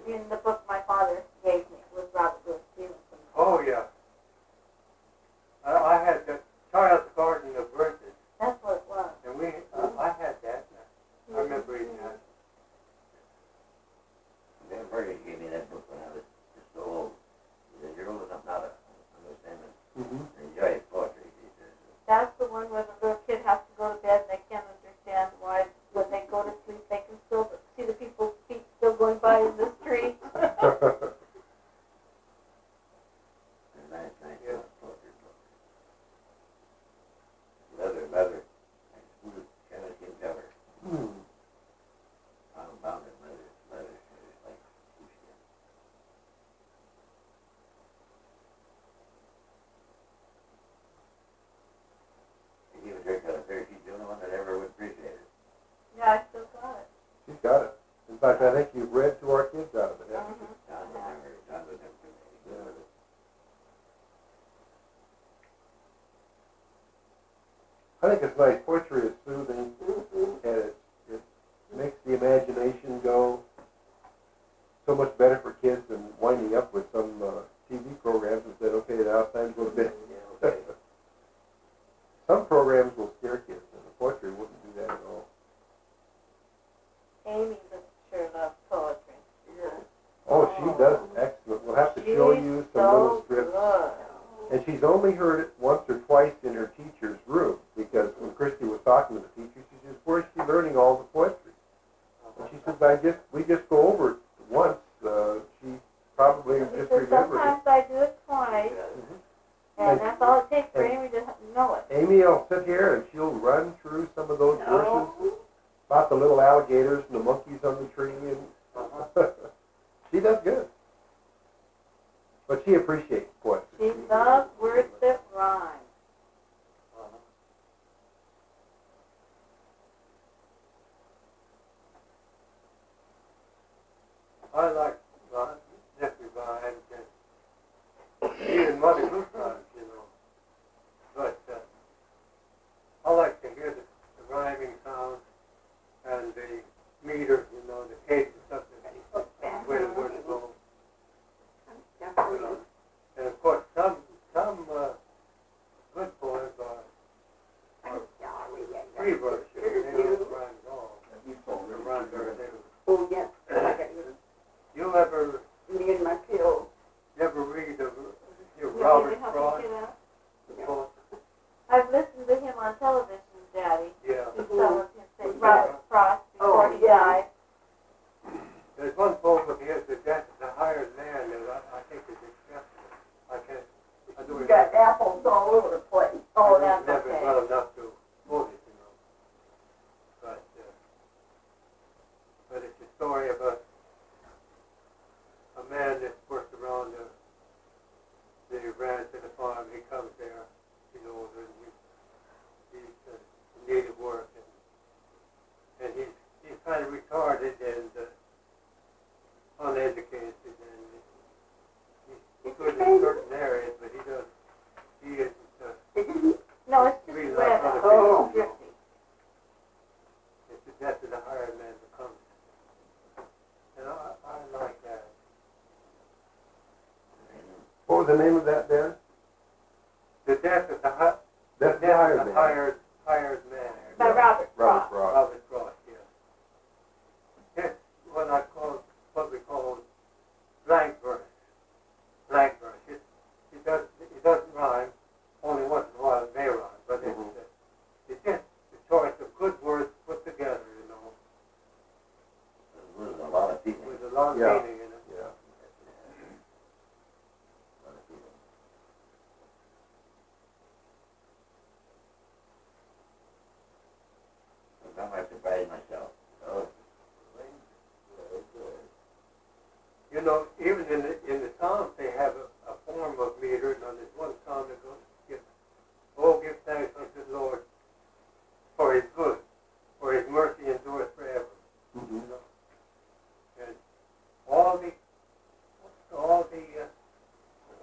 In the book my father gave me, it was Robert Louis Stevenson. oh yeah. I had the Child's Garden of Verses, That's what it was. and I had that. I remember reading that. Dan Fergus gave me that book when I was just so old. He said, you're old enough now to understand Mm-hmm. and enjoy his poetry. He says, That's the one where the little kid has to go to bed and they can't understand why when they go to sleep they can still see the people's feet still going by in the street. a nice Yeah. poetry book. Leather, and smooth Tennessee cover. Hmm. Unbounded leather, it's like sheepskin. If he was here cut a fair, she's the only one that ever would appreciate it. Yeah, I still got it. She's got it. In fact, I think you've read to our kids out of it, haven't you? John would never do Yeah. I think it's nice. Poetry is soothing, and it makes the imagination go so much better for kids than winding up with some TV programs and said, okay, now it's time to go to bed. Some programs will scare kids, and the poetry wouldn't do that at all. Amy sure loves poetry. Oh, she does excellent. We'll have to show you some little strips. Good. And she's only heard it once or twice in her teacher's room, because when Christy was talking to the teacher, she says, where's she learning all the poetry? And she says, we just go over it once. She probably just Because remembered it. sometimes I do it twice, and that's all it takes for Amy to know it. Amy will sit here and she'll run through some of those verses about the little alligators and the monkeys on the tree, and she does good. But she appreciates poetry. She loves words that rhyme. I like Nephew Vine and even Mother Goose Vine, you know. But I like to hear the rhyming sounds and the meter, you know, the cadence of the way the words go. And of course, some good poems are free verses. They don't rhyme at all. They rhyme very little. Oh, yes. You ever My pills. read of You Robert want me to help Frost? you get out? The poet? I've listened to him on television, Daddy. Yeah. Some of his things. Robert Frost before he yeah. died. There's one poem of his that that's the higher land, and I think it's all over the place. Oh, that's Never okay. well enough to hold it, but it's a story about a man that worked around the ranch and the farm. He comes there, he's older, and he's in need of work, and he's kind of retarded and uneducated, and he's good in certain areas, but he isn't No, it's just really red. like other Oh. people. It's the death of the hired man becomes. And I like that. What was the name of that, Dan? The death of the That's the hired man. hired man. By Robert Robert Frost. Frost. Robert Frost, yeah. That's what we call blank verse. Blank verse. It doesn't rhyme. Only once in a while it may rhyme, but it's just the choice of good words put together, There's a lot of people. with a lot of Yeah. meaning in it. Yeah. A lot of people. Sometimes I surprise myself. Oh, Even in the Psalms, they have a form of meter. And there's one Psalm that goes, give thanks unto the Lord for His good, for His mercy endureth forever. Mm-hmm. And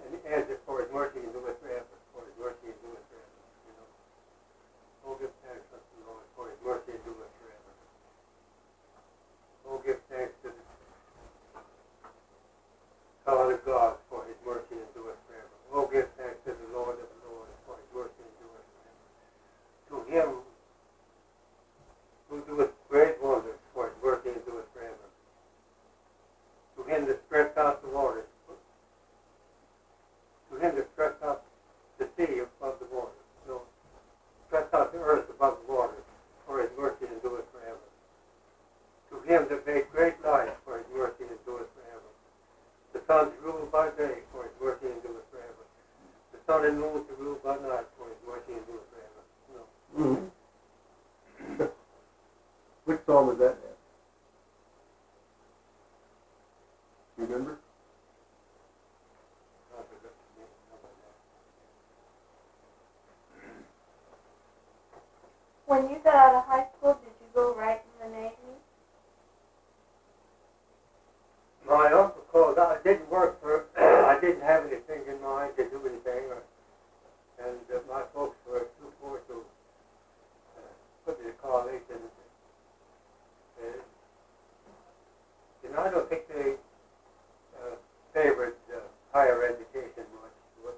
and it adds it, for His mercy endureth forever, for His mercy endureth forever. Oh, give thanks unto the Lord, for His mercy endureth forever. Oh, give thanks to the God of God, for His mercy endureth forever. Oh, give thanks to the Lord of the Lord, for His mercy endureth forever. To Him who doeth great wonders, for His mercy endureth forever. To Him that stretched out the waters, to Him that stretched out the sea above the waters, no, stretched out the earth above the waters, for His mercy endureth forever. To Him that made great light, for His mercy endureth forever. The sun to rule by day, for His mercy endureth forever. The sun and moon to rule by night, for His mercy endureth forever. No. Mm-hmm. Which song was that, Dan? You remember? When you got out of high school, did you go right in the Navy? My uncle called. I didn't work for. I didn't have anything in mind to do anything, and my folks were too poor to put me to college. And I don't think they favored higher education much,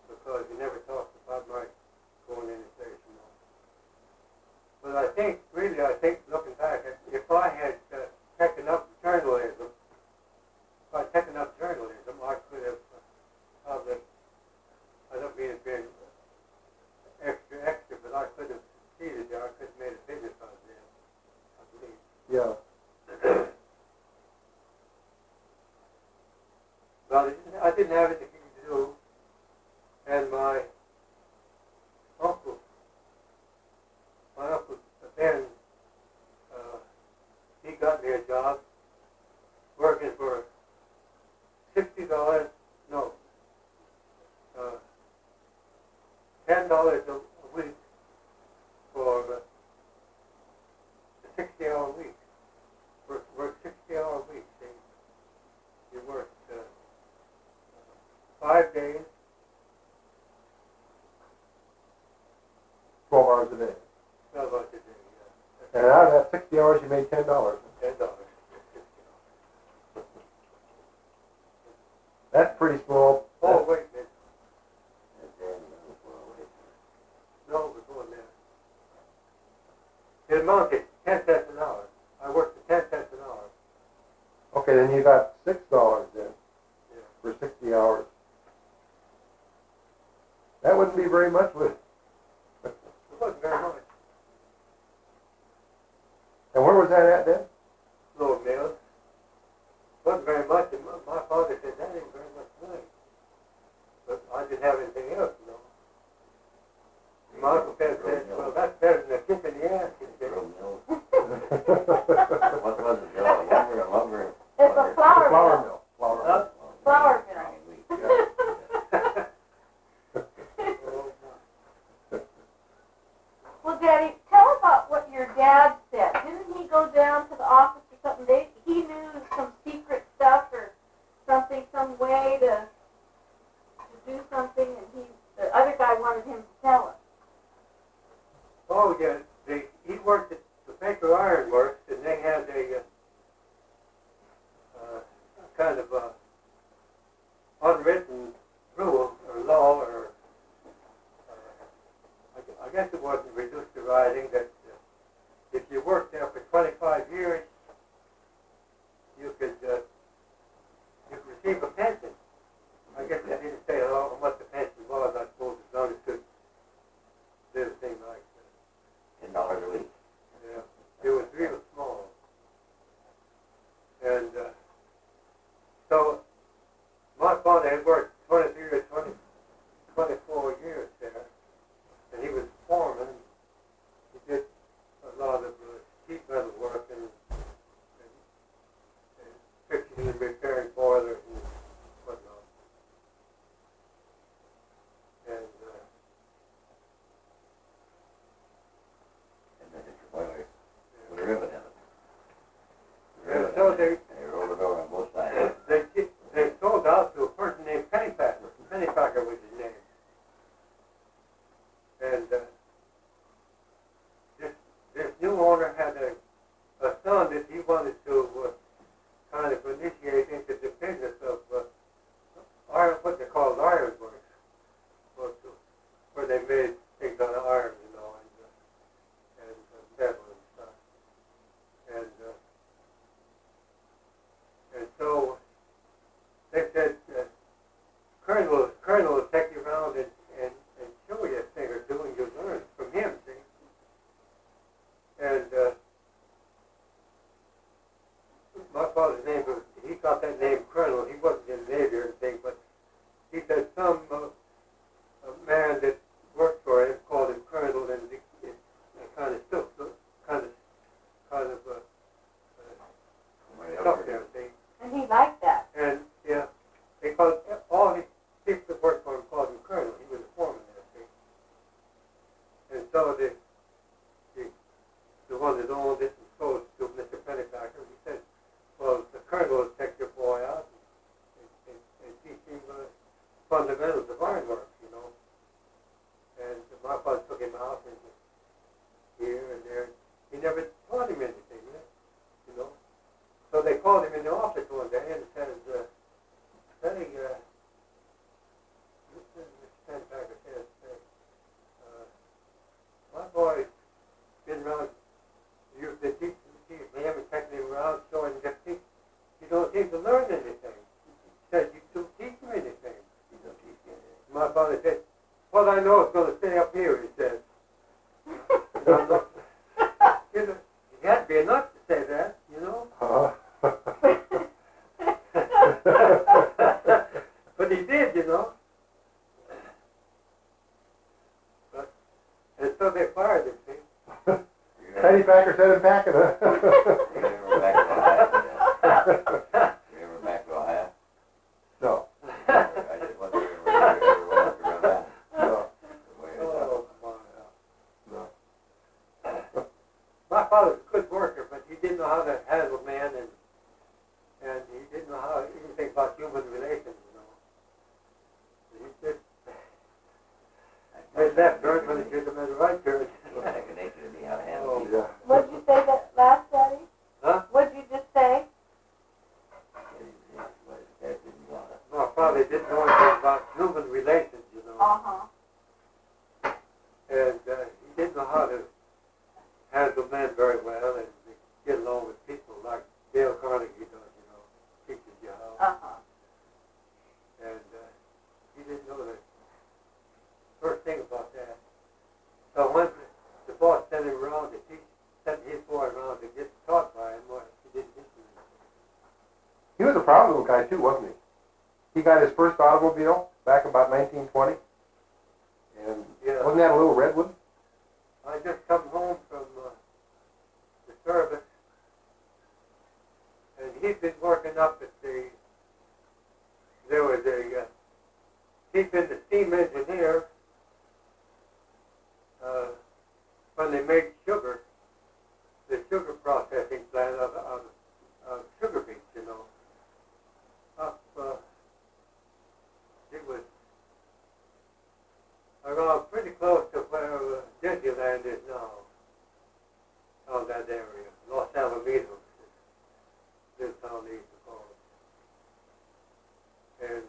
because we never talked about my going any place. But I think looking back, if I had taken up journalism, I could have probably, I don't mean it being extra, but I could have succeeded there. I could have made a business out of it, I believe. Yeah. Well, I didn't have anything to do, and my uncle Ben, he got me a job working for $60, no, $10 a week for a 60-hour week. Work 60-hour weeks. You worked 5 days. 12 hours a day. 12 hours a day, And out of that 60 hours, you made $10. $10. That's pretty small. Oh, wait a minute. No, before that. It amounted 10 cents an hour. I worked for 10 cents an hour. Okay, then you got $6 then Yeah. for 60 hours. That wouldn't be very much, would it? It wasn't very much. And where was that at then? Lord Mills. Wasn't very much. And my father said, that ain't very much money. But I didn't have anything wanted to kind of initiate into the business of iron, what they call ironworks, where they made things out of iron, you know, and metal and stuff. And so they said, Colonel will take you around and show you a thing or two, and you'll learn from him, see? And my father's name was, he got that name Colonel. He wasn't in the Navy or anything, but he said some a man that worked for him called him Colonel, and it kind of stuck there, see? And he liked that. And yeah, they called all his people that worked for him called him Colonel. He was a foreman there, see? And so the one that owned it and sold it to Mr. Pennypacker, he said, well, the Colonel will take your boy out and teach him fundamentals of ironwork, you know. And my father took him out and here and there. He never taught him anything, you know. So they called him in the office one day and said, hey, Mr. Pennypacker says, my boy's been around, you've been teaching, they haven't taken him around showing him that you don't seem to learn anything. He said, you don't teach him anything. You don't teach me anything. My father said, what I know is going to stay up here, he said. He had to be enough to say that, you know. But he did, you know. And so they fired him, see. Pennypacker said him packing, huh? You ever back to Ohio? You ever back to Ohio? No. I just wonder if you ever went up to run down. No. Oh, my. No. My father was a good worker, but he didn't know how to handle man, and he didn't know how anything about human relations, you know. He just made left turn when he should have made the right turn. Second nature to me how to handle Oh, people. Yeah. What'd you say that last, Daddy? Huh? What'd you just say? My father didn't know anything about human relations, you know. Uh-huh. And he didn't know how to handle men very well and get along with people like Dale Carnegie does, you know, teaches you how. Uh-huh. And he didn't know the first thing about that. So when the boss sent him around to teach, sent his boy around to get taught by him, well, he didn't teach him anything. He was a proud little guy too, wasn't he? He got his first automobile back about 1920. And Yeah. wasn't that a little red one? I just come home from the service, and he'd been working up at he'd been the steam engineer when they made sugar, the sugar processing plant of sugar beets, you know. It was around pretty close to where Disneyland is now, on that area. Los Alamitos is how they used to call it. And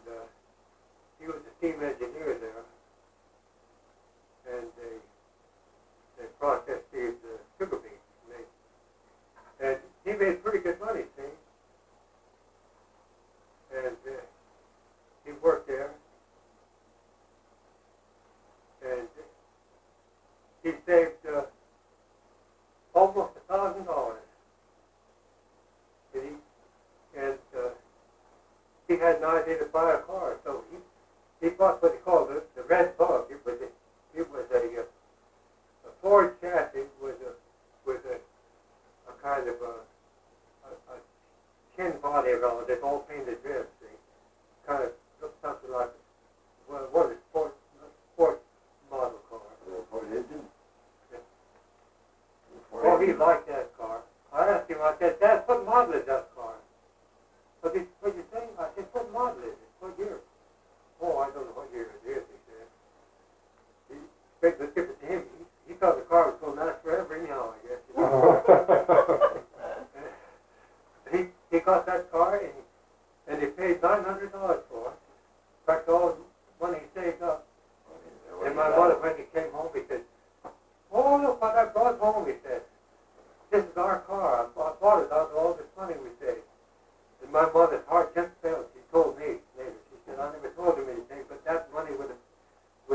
he was a steam engineer there, and they processed these sugar beets. And he made pretty good money, see? And he worked there. And he saved almost $1,000. And he had an idea to buy a car, so he bought what he called the Red Bug. It was a Ford chassis with a kind of a tin body around it, all painted red. See, kind of looked something like what is sport model car. Oh, he liked that car. I asked him, I said, Dad, what model is that car? What'd you say? I said, what model is it? What year? Oh, I don't know what year it is, he said. He begged to give it to him. He thought the car was going to last forever anyhow, I guess. You know? got that car and he paid $900 for it. That's all the money he saved up. And my mother, when he came home, he said, "Oh, look what I brought home," he said. "This is our car. I bought it out of all this money we saved." And my mother's heart just fell. She told me later. She said, "I never told him anything, but that money would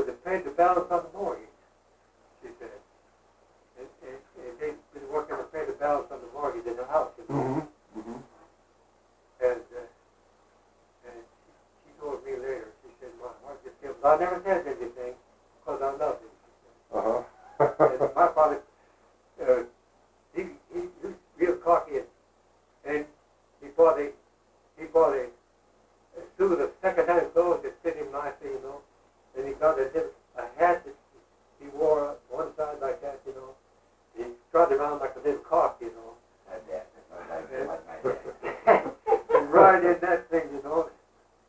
have paid the balance on the mortgage," she said. They've been working to pay the balance on the mortgage in the house. You know? Mm-hmm. Mm-hmm. And she told me later, she said, "My heart just fell." I never said anything because I loved him. Uh-huh. And my father, he was real cocky, and he bought a suit of second-hand clothes that fit him nicely, you know. And he got a hat that he wore on one side like that, you know. He trotted around like a little cock, you know. And ride in that thing, you know,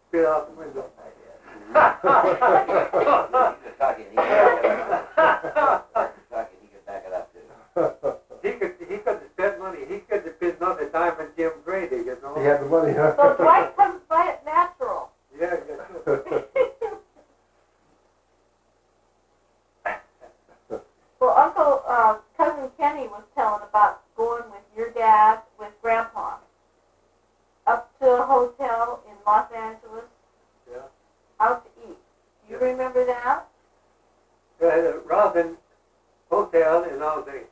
spit out the window. He could back it up too. He could have spent money. He could have been another Diamond Jim Brady, you know. He had the money, huh? So Dwight comes by it natural. Yeah, yeah. Well, Cousin Kenny was telling about going with your dad, with Grandpa, up to a hotel in Los Angeles, Yeah. out to eat. Do you remember that? The Robin Hotel, and on the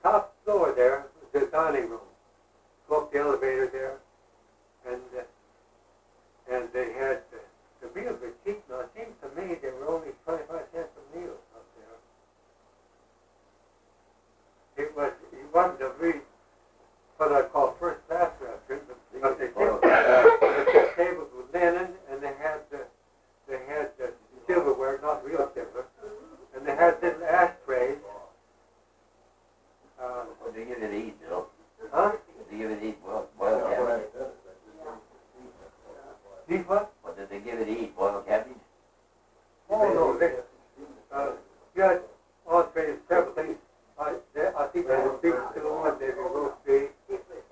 top floor there was the dining room. Go up the elevator there, and they had the meals were cheap. Now it seems to me they were only 25 cents a meal up there. It wasn't a really what I call first class restaurant, but they kept tables with linen, and they had the silverware, not real silver, and they had little ashtrays. What did they give you to eat, Bill? Huh? What did they give you to eat? Boiled cabbage? Beef what? What did they give you to eat? Boiled cabbage? Oh no, they you had entrees, several things. I think they had beef stew and maybe roast beef,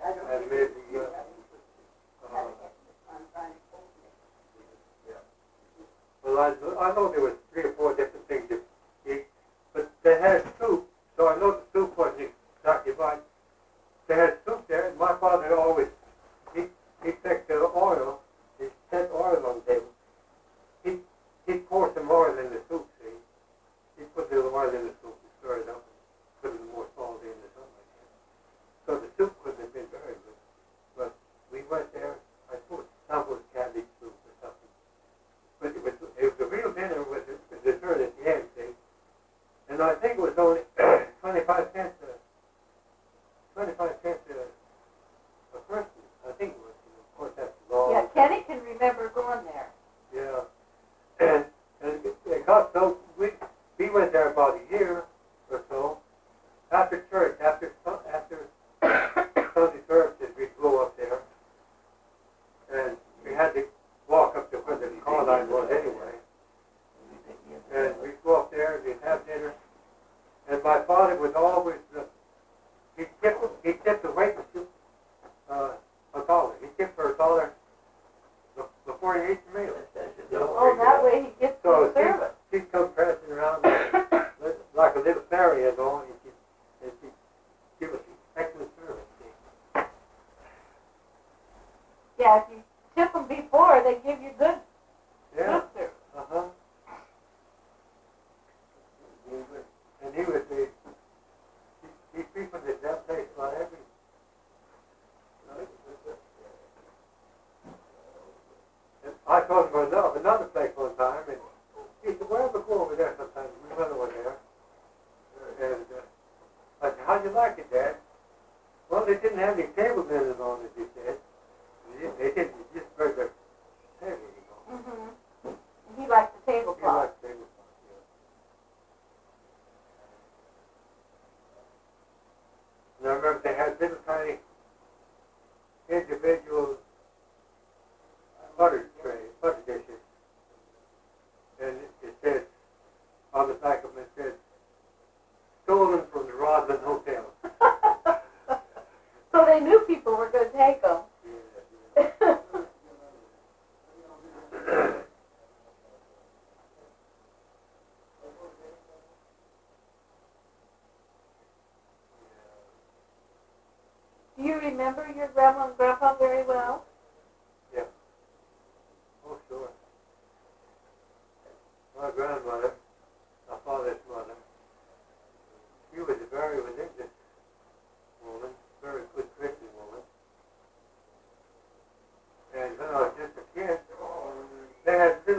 and maybe well, I know there was 3 or 4 different things to eat, but they had soup, so I know the soup wasn't exactly right. They had soup there, and my father always, he picked the oil, he set oil on the table. He'd pour some oil in the soup, see? He'd put a little oil in the soup and stir it up and put a little more salt in or something like that. So the soup couldn't have been very good. But we went there, I thought some was cabbage soup or something. But it was a real dinner with a dessert at the end, see? And I think it was only 25 cents a person. I think it was, you know, of course that's long. Yeah, Kenny can remember going there. Yeah. And it got so, we went there about a year or so. After church, after Sunday services, we flew up there. And we had to walk up to where the car line was anyway. And we'd go up there and we'd have dinner. And my father was always, he tipped the waitress $1. He tipped her $1 before he ate the meal. Oh, that way he gets So the service. she'd come pressing around like a little fairy, you know, and she'd give us excellent service. Yeah, if you tip them before, they give you good Yeah. service. Uh-huh. And he was he frequented that place about every night. And I told him of another place one time, and he said, "Well, we'll go over there sometime." We went over there, and I said, "How'd you like it, Dad?" "Well, they didn't have any table linen on it," he said. They didn't, just regular table, you know. Mm-hmm. He liked the He tablecloth. liked tablecloth, yeah. And I remember they had little tiny individual butter dishes. And it says, on the back of them, it says, "Stolen from the Rodman Hotel." So they knew people were going to take them. remember your grandma and grandpa very well? Oh, sure. My grandmother, my father's mother, she was a very religious woman, very good Christian woman. And when I was just a kid, they had a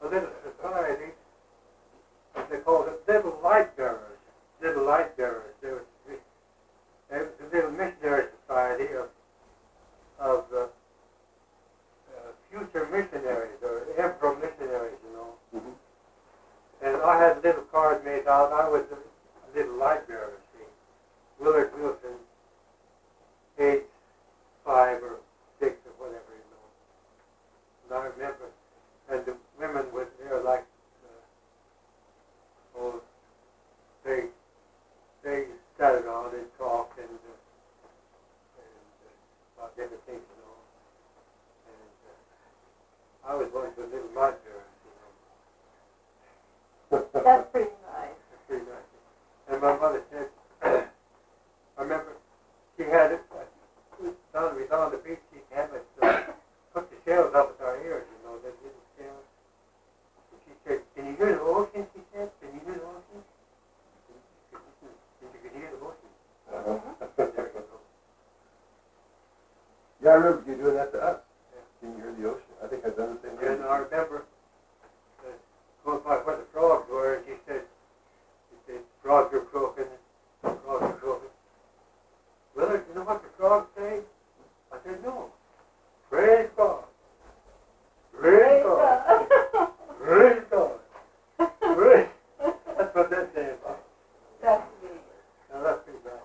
little society, they called it Little Light Bearers. Little Light Bearers. There was a little missionary society of future missionaries or emperor missionaries, you know. Mhm. And I had little cards made out. I was a little light bearer, see. Willard Wilson, age 5 or 6 or whatever, you know. And I remember, and the women were there like, they sat around and talked and about different things, you know. And I was one of the little light bearers, you know. That's pretty nice. That's pretty nice. And my mother said, I remember she had it, down on the beach, she had us put the shells up with our ears, you know, that little shells. And she said, can you hear the ocean, she said? Can you hear the ocean? You could hear the ocean. There you go. Yeah, I remember you doing that to us. Can you hear the ocean? I think I've done the same thing. And I remember going by where the frogs were, and she said, frogs are croaking, frogs are croaking. Willard, you know what the frogs say? I said, no. Praise God. Praise God. Praise God. Praise. That's what they're saying about. That's neat. Now that's pretty bad.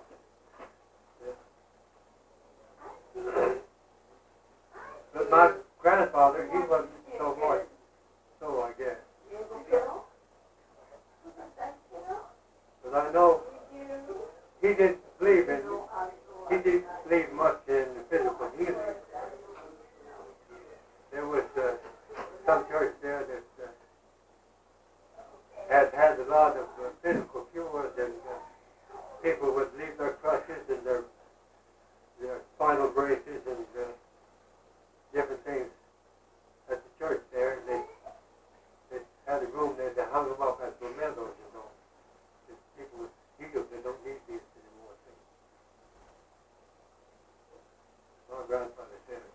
Yeah. But my grandfather, he wasn't so much, so I guess. But I know he didn't believe much in physical healing. There was some church there that had a lot of physical cures, and people would leave their crutches and their spinal braces and different things at the church there, and they had a room there, they hung them up as mementos, you know. If people were healed, they don't need these anymore. My grandfather said it.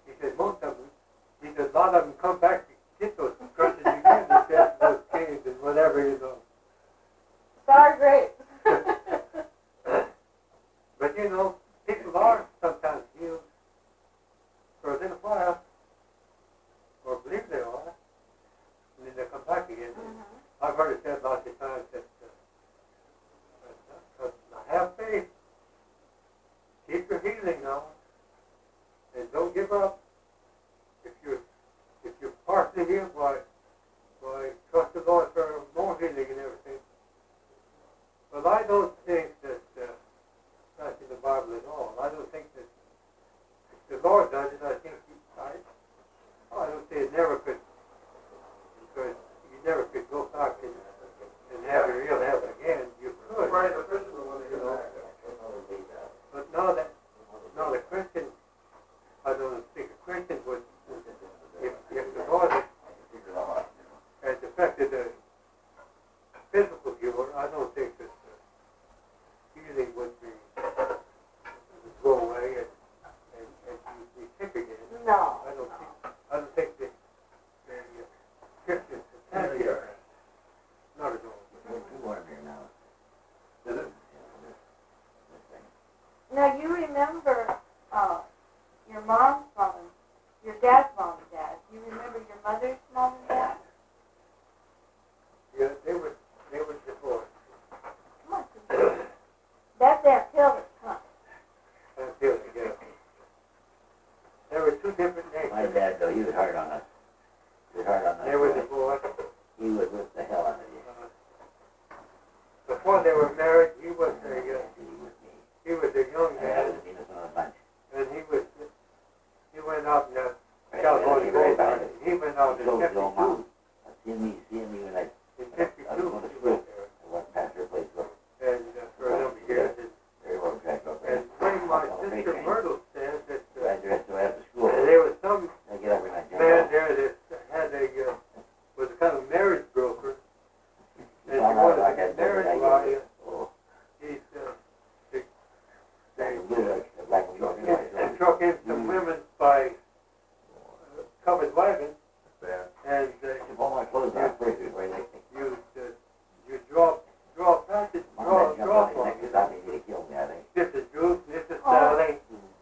He said most of them, he said a lot of them come back to get those crutches again, he said, those canes and whatever, you know. Sour grapes. But you know, people are sometimes healed for a little while, or believe they are, and then they come back again. I've heard it said lots of times that have faith, keep your healing now, and don't give up. If you're partially healed, why trust the Lord for more healing and everything. But I don't think that that's in the Bible at all. I don't think that if the Lord does it, I think I don't say it never could, because you never could go back and have your real heaven again. You could. Right, the Christian one, You know. But now the Christian, I don't think a Christian would, if the Lord has affected the physical cure, I don't think that healing would go away and you be sick again. No. I don't think the Christians have that. Not at all. Too warm here now. Is it? Now you remember your mom's mom and your dad's mom and dad. You remember your mother's mom and dad? Yeah, they were divorced. Come on, sister. That's Aunt Hilda's, huh? Until together. There were two different names. My dad, though, he was hard on us. He was hard on us. They were divorced. He would whip the hell out of you. Before they were married, he was a young Yeah, man. Freight Mr. train. Myrtle said that, Graduates who have the school. there was some They get up and I jump man off. there that had was a kind of marriage broker. And he Found out wanted about to get that building, married I while guess. Oh, he's, black and blue, like black and blue. and truck in some women by covered wagon, Bad. and If all my clothes are free before they think. you draw passage, Mom, that draw jumped on his for neck me. because I think he'd kill me, I think. This is Bruce, this is Oh. Sally,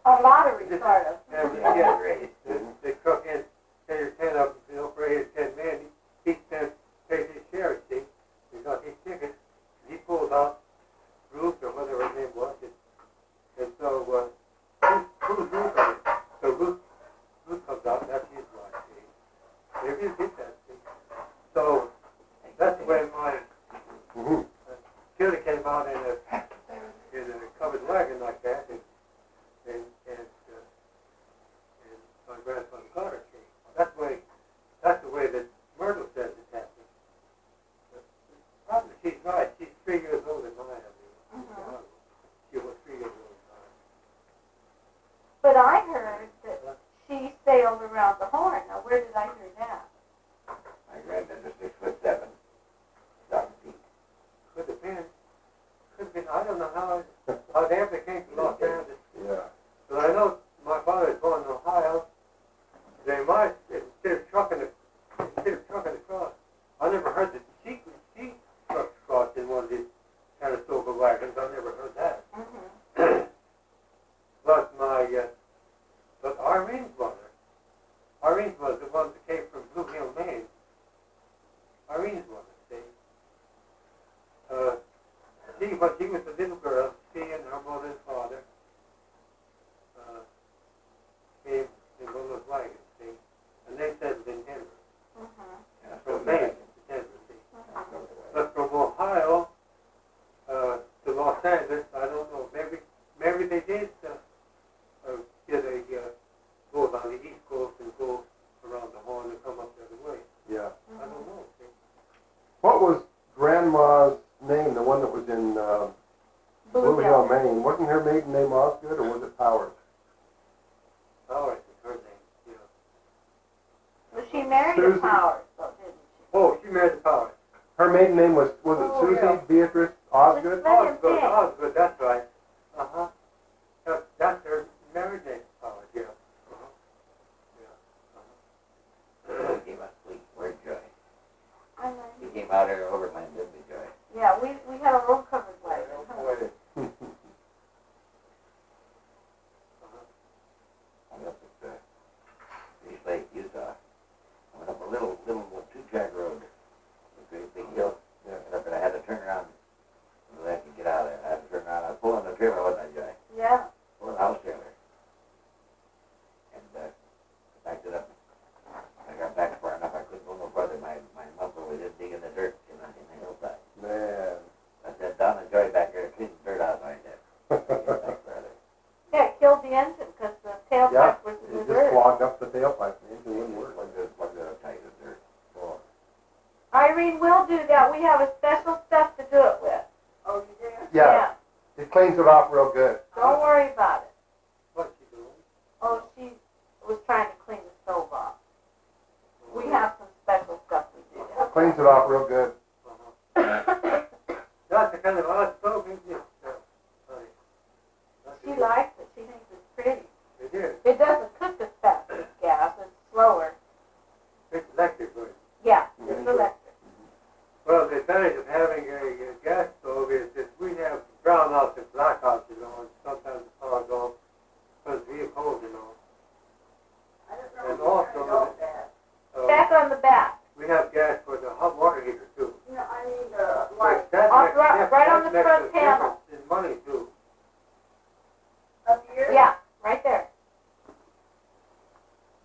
A lottery sort of. and Yeah, yeah, great. they truck in 10 or 10 of them, you know, for 8 or 10 men, each 10 pays his share, see, he got his ticket, he pulled out Bruce or whatever his name was, and so, who's Ruth on it? So Ruth comes out, that's his wife, see, maybe you get that, see, so, that's when my Mhm. killer came out in a covered wagon like that, and my grandson Carter came. That's the way that Myrtle says it happened. Probably she's right. She's 3 years older than I am. Mhm. She was 3 years older But I heard that she sailed around the Horn. Now, where did I hear that? My granddad is 6'7", 7 feet. Could have been. I don't know how they ever came to Los Angeles. Yeah. But I know my father was born in Ohio. They might, instead of trucking across, I never heard that she trucked across in one of these Canastota wagons. I never heard that. Mm-hmm. But Irene's mother was the one that came from Blue Hill, Maine. Irene's mother, see. When she was a little girl, she and her mother and father came in one of those wagons, see, and they settled in Denver. Mm-hmm. And I still From do Maine that. to Denver, see. I still do that. But from Ohio to Los Angeles, I don't know. Maybe they did get go down the East Coast and go around the Horn and come up the other way. Yeah. I don't know. See. What was Grandma's name, the one that was in Blue Hill, Maine? Wasn't her maiden name Osgood, or was it Powers? Powers is her name. Yeah. Well, she married Susie. a Powers, though, didn't she? Oh, she married Powers. Her maiden name was it Oh, Susie yeah. Beatrice Osgood? Let him Osgood, think. Osgood, that's right. Uh-huh. That's her married name, Powers, yeah. Uh-huh. Yeah. He came out sweet. Where's Joy? I know. He came out here overland, didn't he, Joy? Yeah, we had a road covered wagon. I went up at East Lake, Utah. I went up a little two-track road, a great big hill. Yeah. And up there, I had to turn around so that I could get out of there. I had to turn around. I was pulling the trailer, wasn't I, Joy? Yeah. Pulling the house trailer. And backed it up. I got back far enough, I couldn't go no further. My muscle was just digging the dirt in the hillside. Man. I said, Don and Joy back there cleaning the dirt out right there. Get back further. Yeah, it killed the engine because the tailpipe Yeah, was it in the just dirt. clogged up the tailpipe. The engine wouldn't work. Plug that tight as dirt. Oh. Irene will do that. We have a special stuff to do it with. Oh, you do? Yeah, it cleans it off real good. Don't worry about it. What's she doing? Oh, she was trying to clean the stove off. We have some special stuff we do. Cleans it off real good. Uh-huh. That's the kind of odd stove, isn't it? Honey. She likes it. She thinks it's pretty. It is. It doesn't cook as fast as gas. It's slower. It's electric, but Yeah, it's electric. well, the advantage of having a gas stove is that we have brownouts and blackouts, you know, and sometimes the power goes because it's real cold, you know. I don't know. And also, Back on the back. we have gas for the hot water heater too. No, I mean the light That Off makes- right- right on that the makes front a panel. difference in money too. up here. Yeah, right there.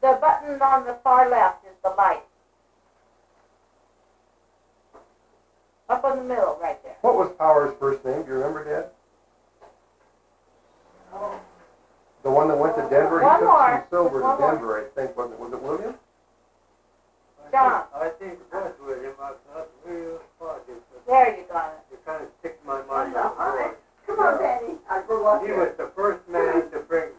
The button on the far left is the light. Up in the middle, right there. What was Powers' first name? Do you remember, Dad? The one that went to Denver? One He took more. some silver Just one to more. Denver, I think. Was it William? John. I think it was William. I'm not real positive. But There you got it. it kind of sticks in my mind. All right. Come on, Danny. I grew up He here. was the first man to bring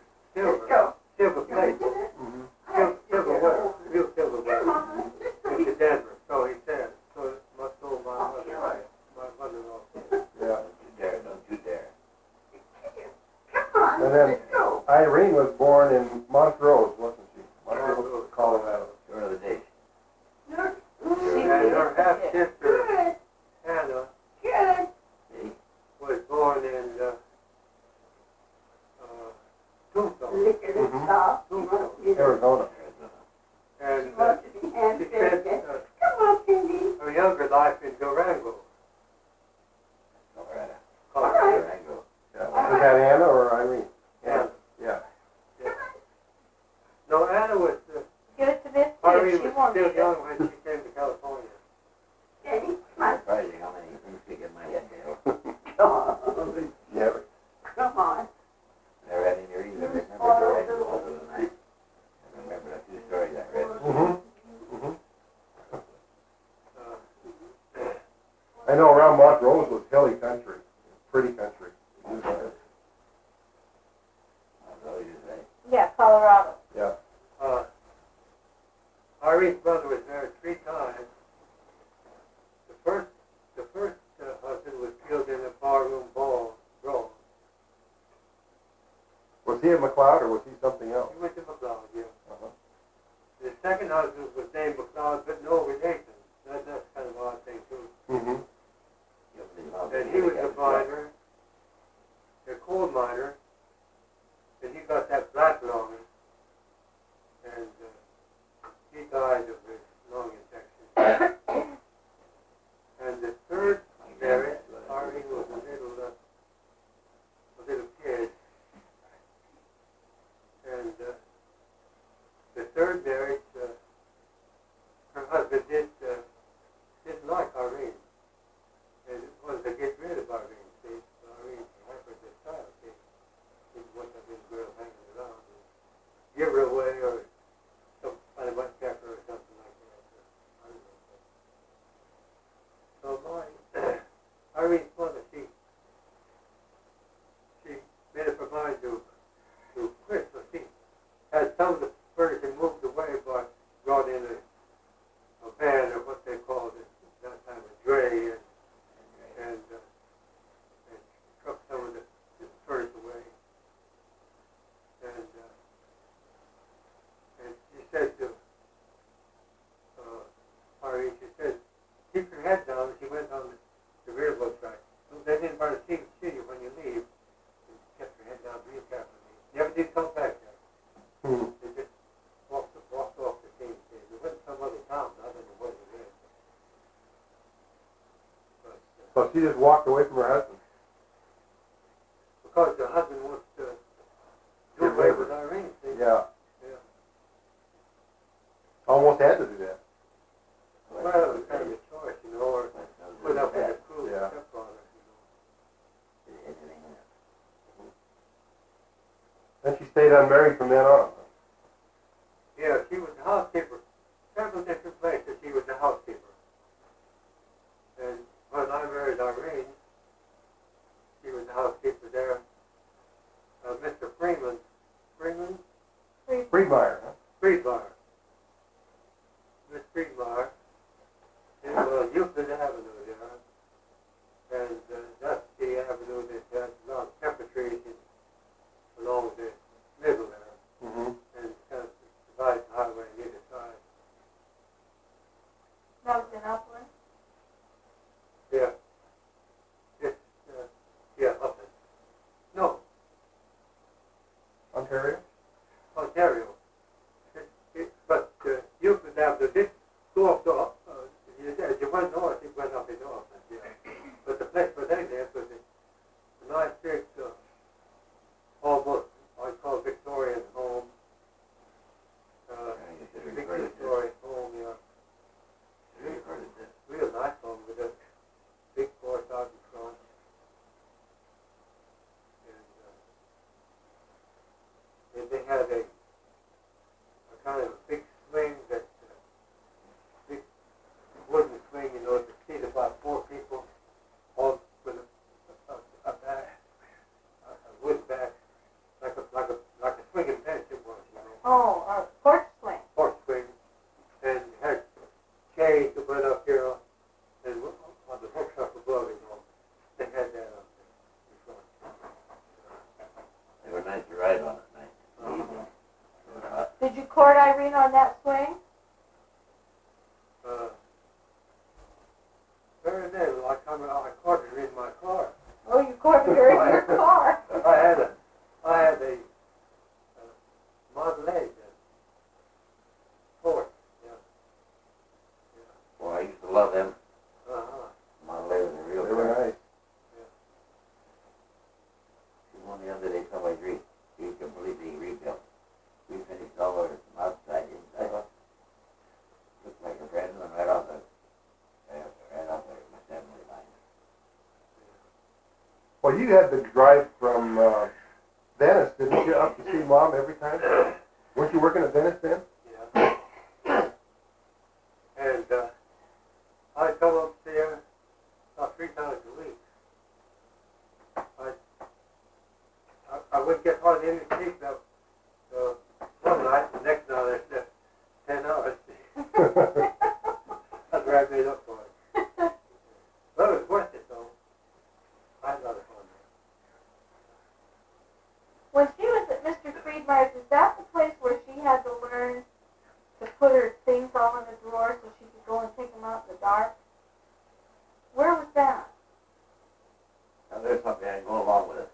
Irene was born in Montrose, wasn't she? Montrose, Colorado. You're the day. You're And her half-sister, good, Hannah, good. See? was born in, Tombstone. Lick it and stop. Tombstone. Arizona. And, She wants to be hand she fed. spent, Come on, Cindy. her younger life in Durango, Colorado. Colorado. Durango. Yeah. Was that Anna or Irene? Yeah. Yeah. No, Anna was, Give it to Misty Irene if she was wants still it. young when she came to California. Cindy, come on. Surprising how many things we get my head, Dale. Oh, Yeah. come on. Never had any reason to remember Durango other than I remember the two stories I read. Mm-hmm. Mm-hmm. Uh, I know around Montrose was hilly country, pretty country. So you say. Yeah, Colorado. Yeah. Irene's brother was married 3 times. The first husband was killed in a barroom brawl. Was he a McLeod or was he something else? He went to McLeod, yeah. Uh-huh. The second husband was named McLeod, but no relation. That's kind of an odd thing too. Mm-hmm. And he was a miner, a coal miner, and he got that black lung, and he died of his lung infection. And the third marriage, Irene was a little kid, and the third marriage, her husband didn't like Irene, and wanted to get rid of Irene. See, Irene offered this child. See, he wasn't a good girl hanging around. And give her away, or somebody might check her or something like that. I don't know. So Irene's mother, she made up her mind to quit. So she had some of the furniture moved away, but brought in a van, or what they called it that time, a dray, and truck some of the furniture away. And she said to Irene, she said, keep your head down. And she went on the railroad track. So they didn't want to see you when you leave. And kept her head down real carefully. Never did come back there. Mm-hmm. They just walked off the scene. They went to some other town. I don't know where they went. But, So she just walked away from her husband. because the husband wants to do Get away labor. with Irene. See? Yeah. Yeah. Almost had to do that. Well, it was kind of a choice, you know, or put up with a cruel Yeah. stepfather, you Then she stayed unmarried from then on. know. Yeah, she was the housekeeper. Several different places she was the housekeeper. And when I married Irene, she was the housekeeper there. Mr. Freeman, Friedmeier, huh? Friedmeier. Miss Friedmeier in Euclid Avenue there. And that's the avenue that has a lot of pepper trees along the middle there. Mm-hmm. And kind of divides the highway on either side. That was in Upland. Yeah. It's, yeah, Upland. No, Ontario? Ontario. But Euclid Avenue did go up to, as you went north, it went up in north. Yeah. But the place where they lived was a nice big, almost, I call it Victorian home. Big two-story home, yeah. Real nice home with a big porch out in front. And they had a kind of a big swing that, big wooden swing, you know, to seat about 4 people, all with a back, a wood back, like a swinging bench it was, you know. Oh, a porch swing. Porch swing, and had shades that went up here, and on the hooks up above, you know, they had that up there in front. They were nice to ride on at night. court Irene on that swing? Very day, I caught her in my car. Oh, you courted her in your car. I had a Model A Ford. Boy, I used to love them. Uh-huh. Model A was a real They were car. nice. One the other day, somebody he completely rebuilt. We finished all of it from outside, inside. Looked like a brand new one right off the assembly line. Well, you had to drive from Venice, didn't you, up to see Mom every time? Weren't you working at Venice then? Yeah. And I come up there about 3 times a week. I wouldn't get hardly any sleep now. One night, the next night I slept 10 hours. That's where I made up for it. But it was worth it though. I had a lot of fun When she was at Mr. Friedmeyer's, is that the place where she had to learn to put her things all in a drawer so she could go and take them out in the dark? Where was that? Now there's something I go along with it.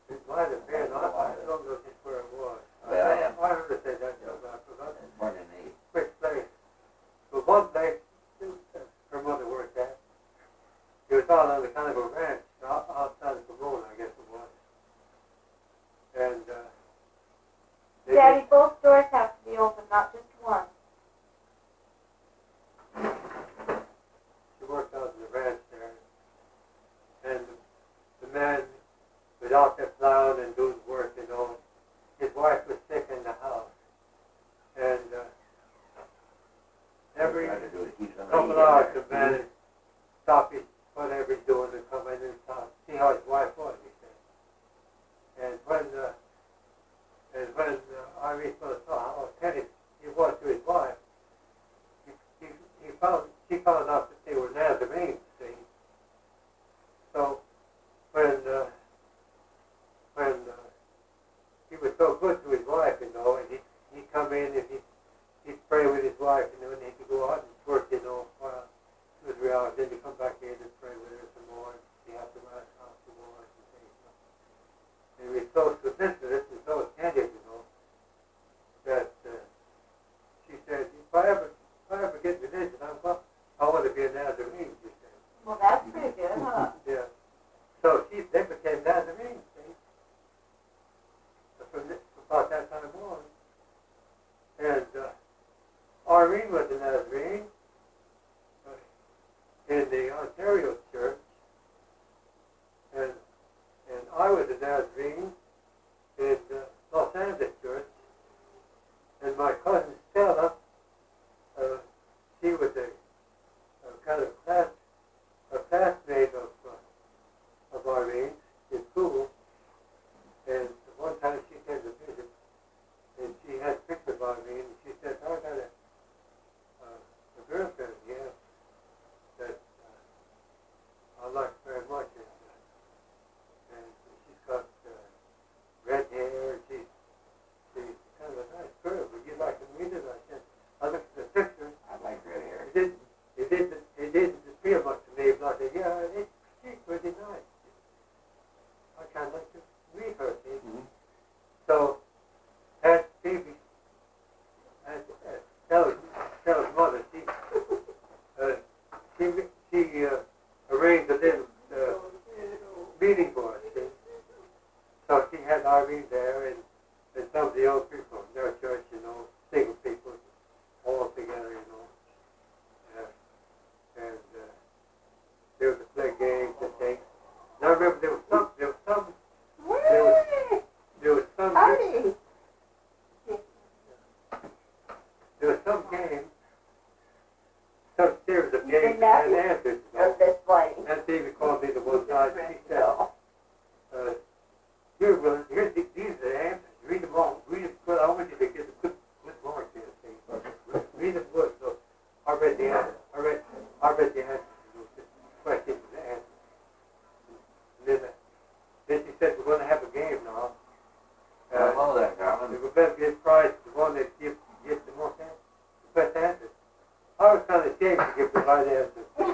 there. It might have been, I don't know just where it was. Where I am. I heard her say that, but I forgot It's born in the which place. But one place, her mother worked at, it was all on the kind of a ranch outside of Pomona, I guess it was. And they Daddy, both doors have to be open, not just one. she worked out in the ranch there. And the man was out there plowing and doing work, you know. His wife was sick in the house. And every trying to do to keep somebody couple in hours there. the man would stop whatever he's doing and come in and talk, see how his wife was, he said. And when Irene first saw how attentive he was to his wife, she found out that they were Nazarenes, see. So when he was so good to his wife, you know, and he'd come in and he'd pray with his wife, you know, and he could go out and work, you know, for 2 or 3 hours, then he'd come back in and pray with her some more, and she had to ask out some more, and things. And he was so solicitous and so attentive, you know, that she said, if I ever get religion, I want to be a Nazarene, she said. Well, that's pretty good, huh? Yeah. So they became Nazarenes, see? From about that time on. And Irene was a Nazarene in the Ontario church, and I was a Nazarene in Los Angeles church, and my cousin Stella, she was a kind of classmate of Irene in school, and one time she came to visit, and she had pictures of Irene, and she said, I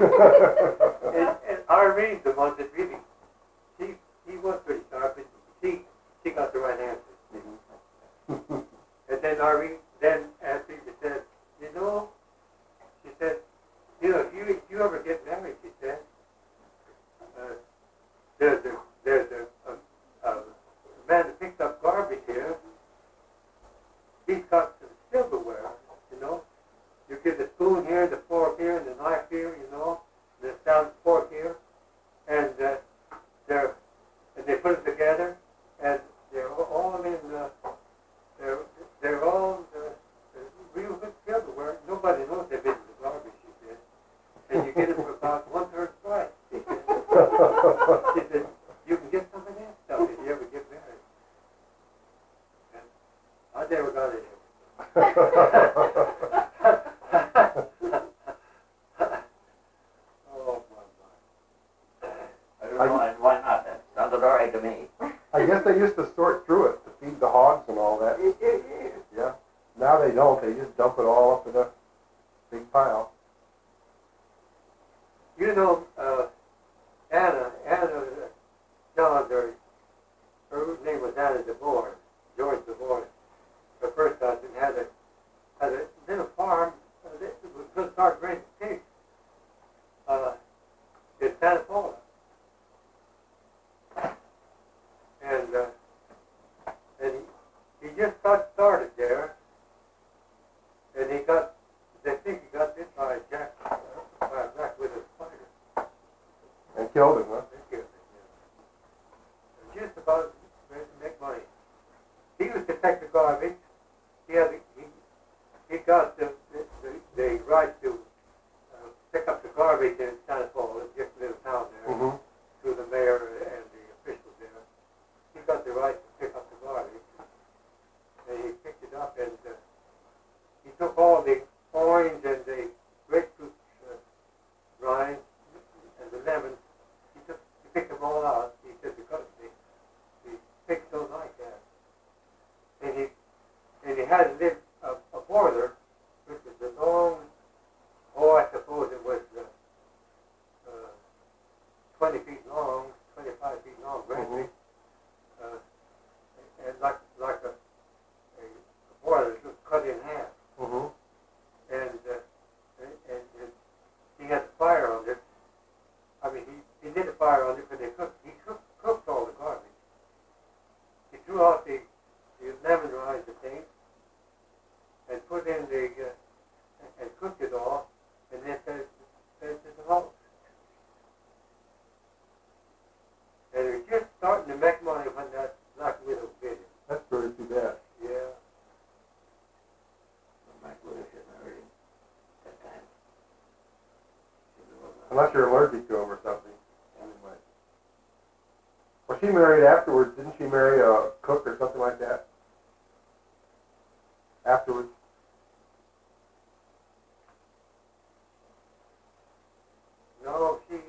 And Irene, the one that really, he was pretty sharp, but she got the right answer. And then Irene, after she said, she said, if you ever get married, she said, there's a man that picks up garbage here. He's got some silverware, You get the spoon here, the fork here, and the knife here, the sound fork here, and they put it together, and they're all in they're all real good silverware. Nobody knows they've been in the garbage, she said, and you get it for about 1/3 price. She said, you can get some of that stuff if you ever get married. And I never got it. Oh my. I don't know, and why not? That sounded all right to me. I guess they used to sort through it to feed the hogs and all that. Yeah. Now they don't. They just dump it all up in a big pile. Anna, John, her name was Anna DeBoer, George DeBoer. Her first husband had a little farm that was going to start raising pigs in Santa Paula. And he just got started there, and they think he got bit by a black widow spider. And killed him, huh? They killed him, yeah. Just about ready to make money. He used to take the garbage. He got the right to pick up the garbage in Santa Paula, just a little town there, Mm-hmm. through the mayor and the officials there. He got the right to pick up the garbage, and he picked it up, and he took all the orange and the grapefruit rinds and the lemons. He picked them all out. He said because the pigs don't like that, and he had a boiler, which was a long, I suppose it was 20 feet long, 25 feet long, roughly, and like a boiler just cut in half, Mm-hmm. and he had a fire on it. I mean, he did a fire on it, but he cooked all the garbage. He threw out the lemon rinds and things, and put in and cooked it all, and then said to the house. And he was just starting to make money when that black widow bit him. That's pretty too bad. Yeah. My widow shouldn't have hurt him that time. Unless you're allergic to him or something. Anyway. Well, she married afterwards. Didn't she marry a cook or something like that? Afterwards? No, she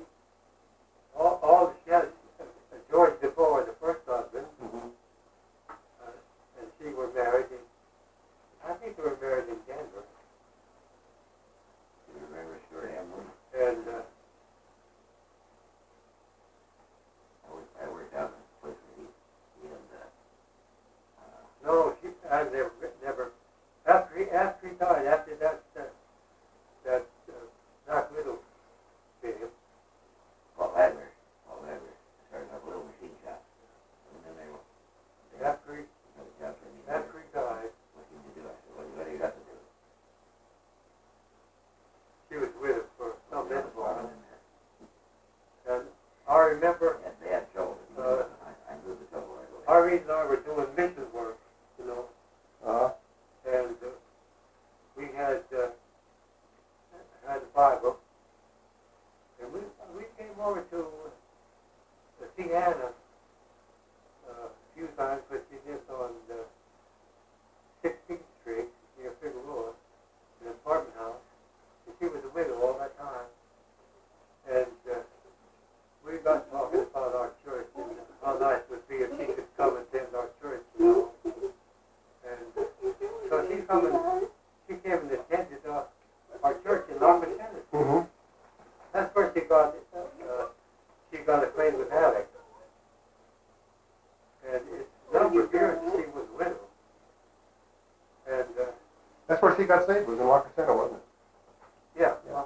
had George DeBoer, the first husband, Mm-hmm. and she were married I think they were married in Denver. You remember Stuart Hamlin? And I worked out in a place where he had no, I never. After he died, after that Black Widow bit him. Paul Adler started up a little machine shop. And then they were, After he died, what did you do? I said, what do you got to do? she was with him for some minutes. Foreman in there. And I remember They had trouble. I knew the trouble right away. Harvey and I were doing mission work, and we had the Bible, and we came over to see Anna a few times, but she lived on 16th Street near Figueroa, in an apartment house, and she was a widow all that time, and we got talking about our church and how nice it would be if she could come and attend our church, and so she came and attended our church in Lafayette, Tennessee. Mm-hmm. That's where she got saved, was in Walker Center, wasn't it? Yeah. Yeah.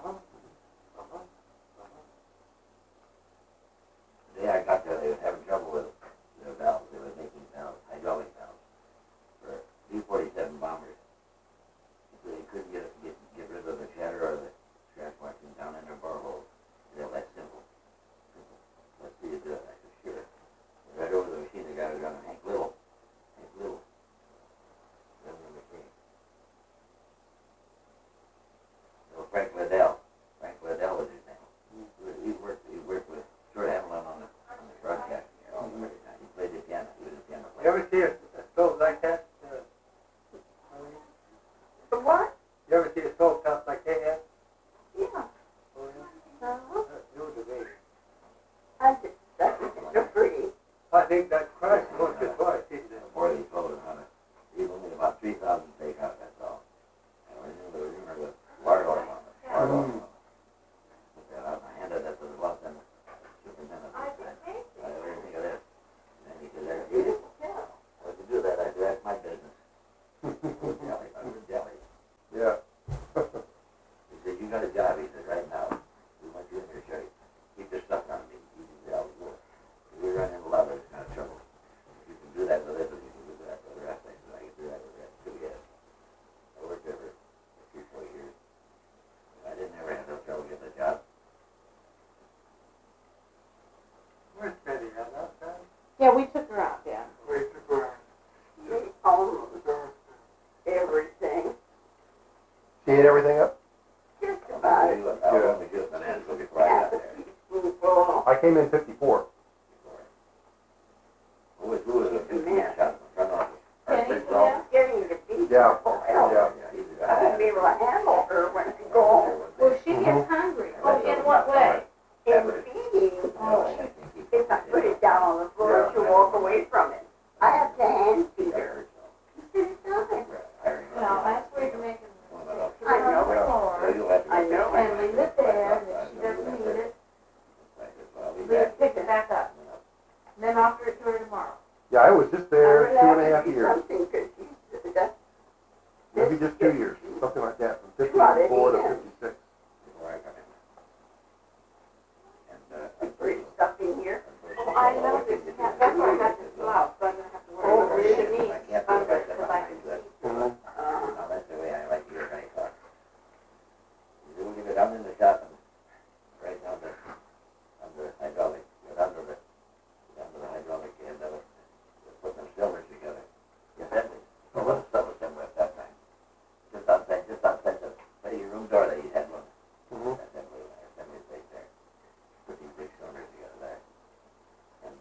The day I got there, they were having trouble with their valves. They were making valves, hydraulic valves, for B-47 bombers. So they couldn't get rid of the shatter or the scratch marking down in their boreholes. They were that simple. Let's see you do it. I said, sure. Right over the machine, the guy was running Hank Little. Running the machine. No, Frank Liddell. Frank Liddell was his name. He worked with Stuart Hamlin on the broadcast all the time. He played the piano. He was a piano You player. ever see a stove like that? The what? You ever see a stove top like they have? Yeah. Oh, yeah. Uh-huh. That's new to me. That's so pretty. I think that's Christ once or twice, isn't it? Before they sold it, honey, he was only about 3,000 takeout, that's all. And we knew the rumor was lard oil on it. Lard oil on it. Put that out, and I handed that to the Los Angeles superintendent. I didn't think of this. And then he said, there, eat it. Well, if you do that, I said, that's my business. Jelly, I was jelly. Yeah. He said, you got a job, he said, right now. We want you in your shirt. Keep your stuff on me. You can do all the work. If we run into love, it's not trouble. If you can do that with it, but you can do that with the rest. I said, I can do that with the rest too, yes. I worked there for 3-4 years. I didn't ever have no trouble getting a job. Where's Betty? On that side? Yeah, we took her out, yeah. Where's the ground? They own everything. She ate everything up? Just I about. was only just an answer before I got Half a there. teaspoonful. I came in 54. Who was a big man shot in the front office? Kenny, Arthur yeah. Dahl? Getting the beef. Yeah. Oh, Yeah. He's a I won't be guy. able to handle her when I go home. Well, she gets hungry. Oh, in what way? In feeding, if I put it down on the floor, she'll walk away from it. I have to hand feed her. She said, "Nothing." No, that's where you're making the mistake. Put I it on know the it. floor, I know and leave it there, that she doesn't need it, pick it back up. And then offer it to her tomorrow. Yeah, I was just there I'm gonna 2.5 have to do years. something, 'cause she's, that's, Maybe just 2 years, something like that, from Got it 54 to in. 56. she's pretty stuff in here. Oh, I know this, that's why I got this blouse, so I'm gonna have to wear it underneath, under it, because I can see. Mhm. Now, that's the way I like to hear Johnny talk. You do get down in the shop and right down the, under hydraulic, get under the hydraulic and put them cylinders together. Assembly. Well, what a sub-assembly at that time. Just outside the, say, your room door, they had one. Mhm. Assembly place there. Put these big cylinders together there. And,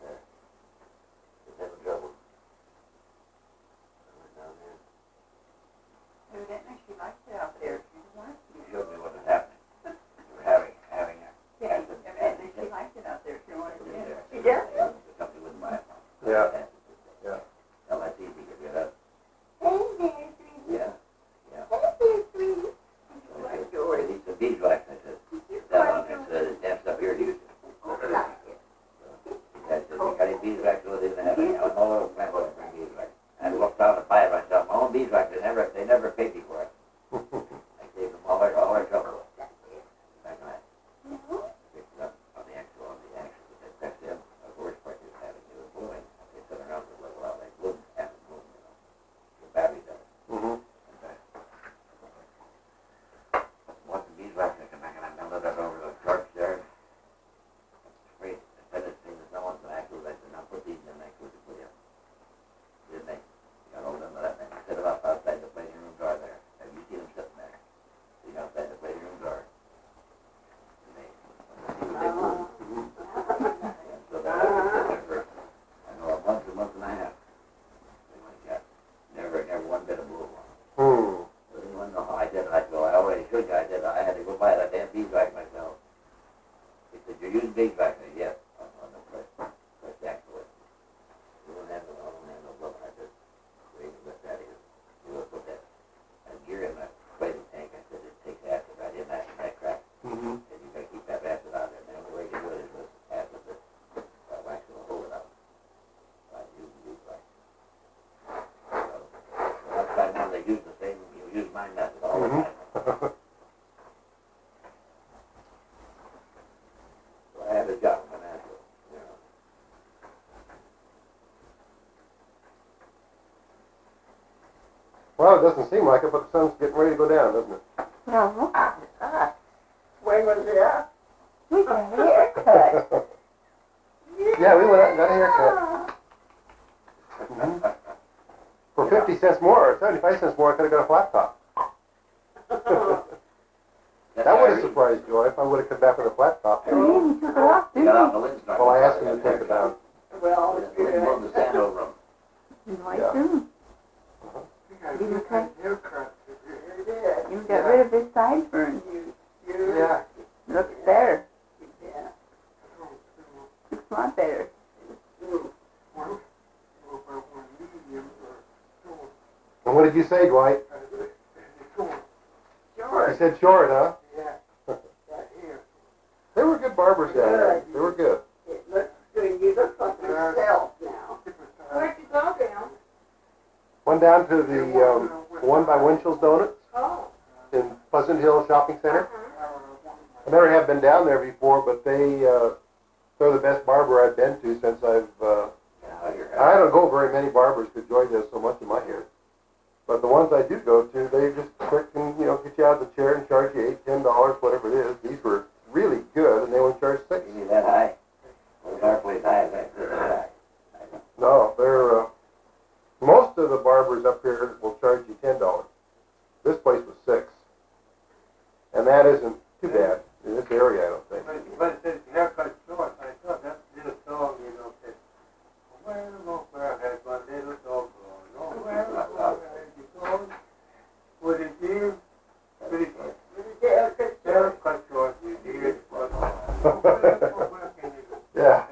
just having trouble. I went down there. Evidently, she likes it out there. She wants You showed me what was happening. You were having a Yeah, acid. evidently, she likes it out there. She wants It it. there. She does? The company wouldn't buy it. Yeah. Yeah. Well, that's easy to get up. Hey there, sweetie. Yeah. Yeah. Hey there, sweetie. Like I George. need some beeswax. I said, that on there, so this damn stuff here to use. Like it. I said, you got any beeswax? Well, they didn't have any. I went all over the plant looking for beeswax. I walked out and buy it myself. My own beeswax, they never paid me for it. Well, it doesn't seem like it, but the sun's getting ready to go down, doesn't it? Well, look at us. When was it up? We got a haircut. Yeah, we went out and got a haircut. For 50 cents more, or 75 cents more, I could've got a flat top. That would have surprised Joy if I would have come back with a flat top. And then he took it off, You didn't got out he? the lid started. Well, I asked him to take it down. Well, The lid blew the sand over him. you like Yeah. him. You got a You good okay? haircut. You got rid of his sideburns. Yeah. Looks better. Yeah. Looks a lot better. And what did you say, Dwight? Sure. You said short, huh? Yeah. They were good barbers down there. They were good. It looks good. You look like yourself now. Where'd you go down? Went down to the one by Winchell's Donuts Oh. in Pleasant Hill Shopping Center. Uh-huh. I never have been down there before, but they're the best barber I've been to since I don't go very many barbers because Joy does so much of my hair. But the ones I do go to, they just quick and, get you out of the chair and charge you $8, $10, whatever it is. These were really good, and they only charge $6. You need that high? Well, the fireplace high is that high. No, they're, most of the barbers up here will charge you $10. This place was $6. And that isn't too bad in this area, I don't think. But it says haircut short. I thought that little song, said, well, no, where I had my little dog. No, where I had the dog. Would it be? Would it haircut short? You did. Yeah.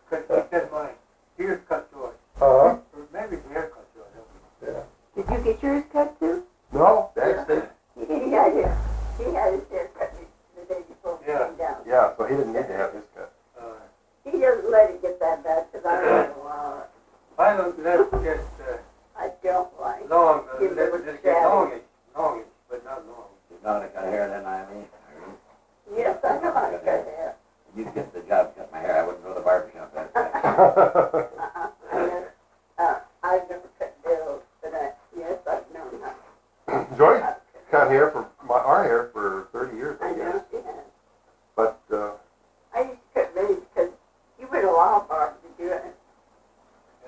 Because he said mine. Here's cut short. Uh-huh. Or maybe the haircut short. Yeah. Did you get yours cut too? No, that's it. He had his hair cut the day before we Yeah. came down. Yeah, so he didn't need to have his cut. He doesn't let it get that bad because I don't allow it. I don't let it get I don't like. long. Give Let it a it just stab. get longish, but not long. You've got to cut hair then, Irene. Yes, I know how to cut hair. You get the job to cut my hair, I wouldn't go to the barber shop that day. I've never cut bills, but yes, I've known how Joy to cut hair for our hair for 30 years, I I guess. know she has. But I used to cut many because you wouldn't allow Barb to do it.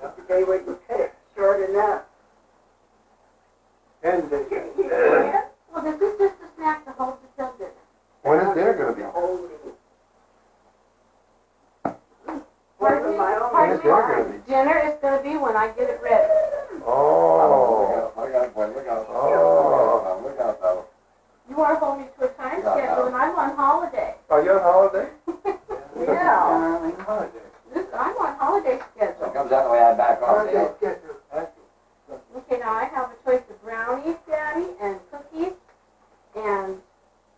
Yeah. They wouldn't cut it short enough. And Well, this is just a snack to hold you till dinner. when is dinner going to be? Pardon me? When Pardon is me? dinner going to be? Dinner is gonna be when I get it ready. Oh. Look out, boy, look out. Oh. Look out, fellas. You are holding me to a time Yeah, schedule and I'm on holiday. Are you on holiday? Yeah. I'm on holiday That schedule. comes out the way I back off, Dale. Okay, now I have a choice of brownies, Daddy, and cookies, and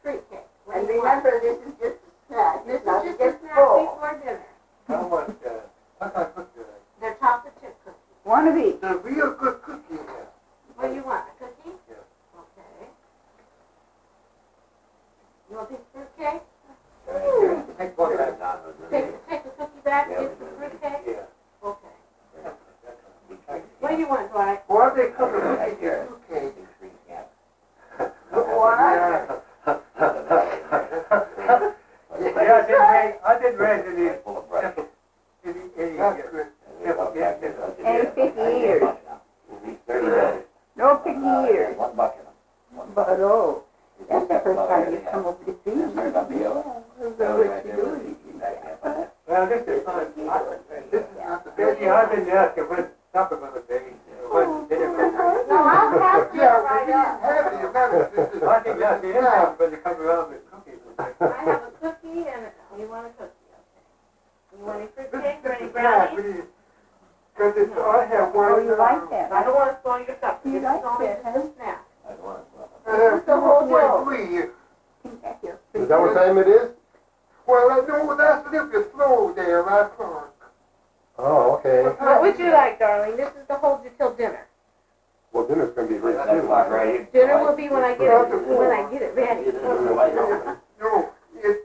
fruitcake. What And do you want? remember, this is just a snack. This It's is not to just get a snack full. before dinner. I want, what kind of cookie? They're chocolate chip cookies. One of each. The real good cookie here. What do you want, a cookie? Yeah. Okay. You want a piece of fruitcake? Take one back. Take the cookie back, get some fruitcake? Yeah. Okay. What do you want, Dwight? Why they come with Right cookie here. cake? What? Yeah, I didn't raise any, Full of brush. any, Any picky ears. 30 days. No picky ears. One buck in them. But oh, that's the first time you come over to see me. Turn up the hill. well, this is fine. This is not the best. Yeah, I didn't ask you when supper gonna be. When dinner gonna No, I'll have dinner right up. be. I think that's the end when they come around with cookies. I have a cookie and, you want a cookie, okay. You want any fruitcake or any brownies? Because it's, I have one. Oh, you like that? I don't want to spoil your supper, You this is like only that, just huh? a snack. This is the whole deal. Is that what time it is? Well, I know that's a little bit slow there, I thought. Oh, okay. What would you like, darling? This is to hold you till dinner. Well, dinner's going to be very That soon. clock right here. Dinner will be when I get it ready. No, it's,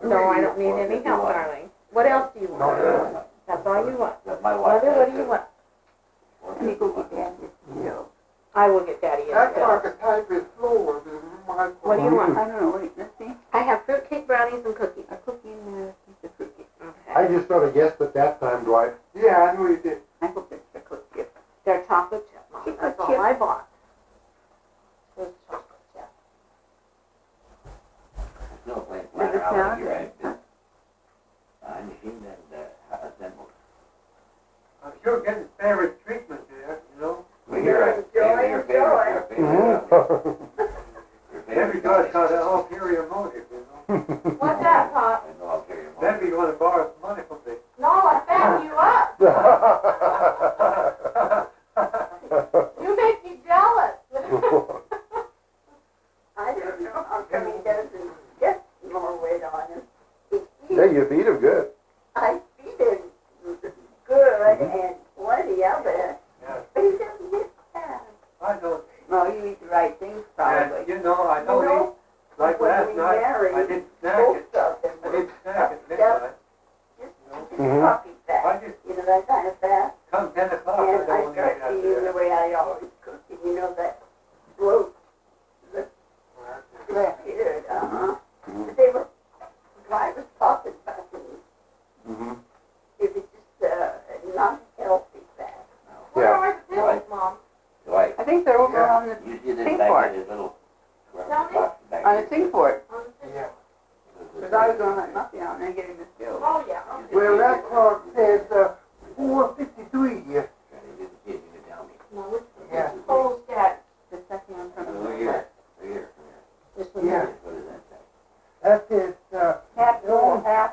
No, I don't need any help, darling. What else do you want? That's all you want. My wife. Mother, what do you want? me go get Dad this bill. I will get Daddy That in. archetype is slower than my. What do you want? I don't know, wait, let's see. I have fruitcake brownies and cookies. A cookie and a piece of fruitcake. I Okay. just sort of guessed at that time, Dwight. Yeah, I knew you did. I hope it's a cookie. They're chocolate chip, Mom. Chocolate That's all chip. I bought. Was chocolate chip. Still playing Does it flat out sound here, good? right? I machined and, assembled. I'm sure getting favorite treatment there, you know. Well, you're a favorite, your favorite, your favorite. Every guy's got an ulterior motive, you know. What's that, Pop? I know I'll carry them Then we want to borrow some money from me. No, I backed you up. You make me jealous. I don't know how come he doesn't get more weight on him. Yeah, you feed him good. I feed him good and plenty of it, Yeah, but he doesn't get fat. I don't, Well, you eat the right things probably. you know, I don't eat, like when last we night, married, I did snack both it. of them I were did snack it puffed up, midnight. just Mhm. puppy I fat, just, you know, that kind of fat. come 10 o'clock, I And don't I want to start eat after feeding the that. way I always cook, and you know that bloat left here, But they were, I was puffing back and Mm-hmm. it was just, not healthy fat. Where Yeah. are the pills, Mom? Dwight, I think they're over Yeah. on the, you see this Think back for in it. this little square Tell me. box back on here? the sink for it, On the Yeah. because I was gonna let Muffy out and then get him this bill. Oh, yeah. Well, that clock says, 4:53, yeah. Trying to get the kids to tell me. No, which Yeah. Cole's Dad? The second one from Look the here, left. look here, This one. Yeah. what does that say? That says, Half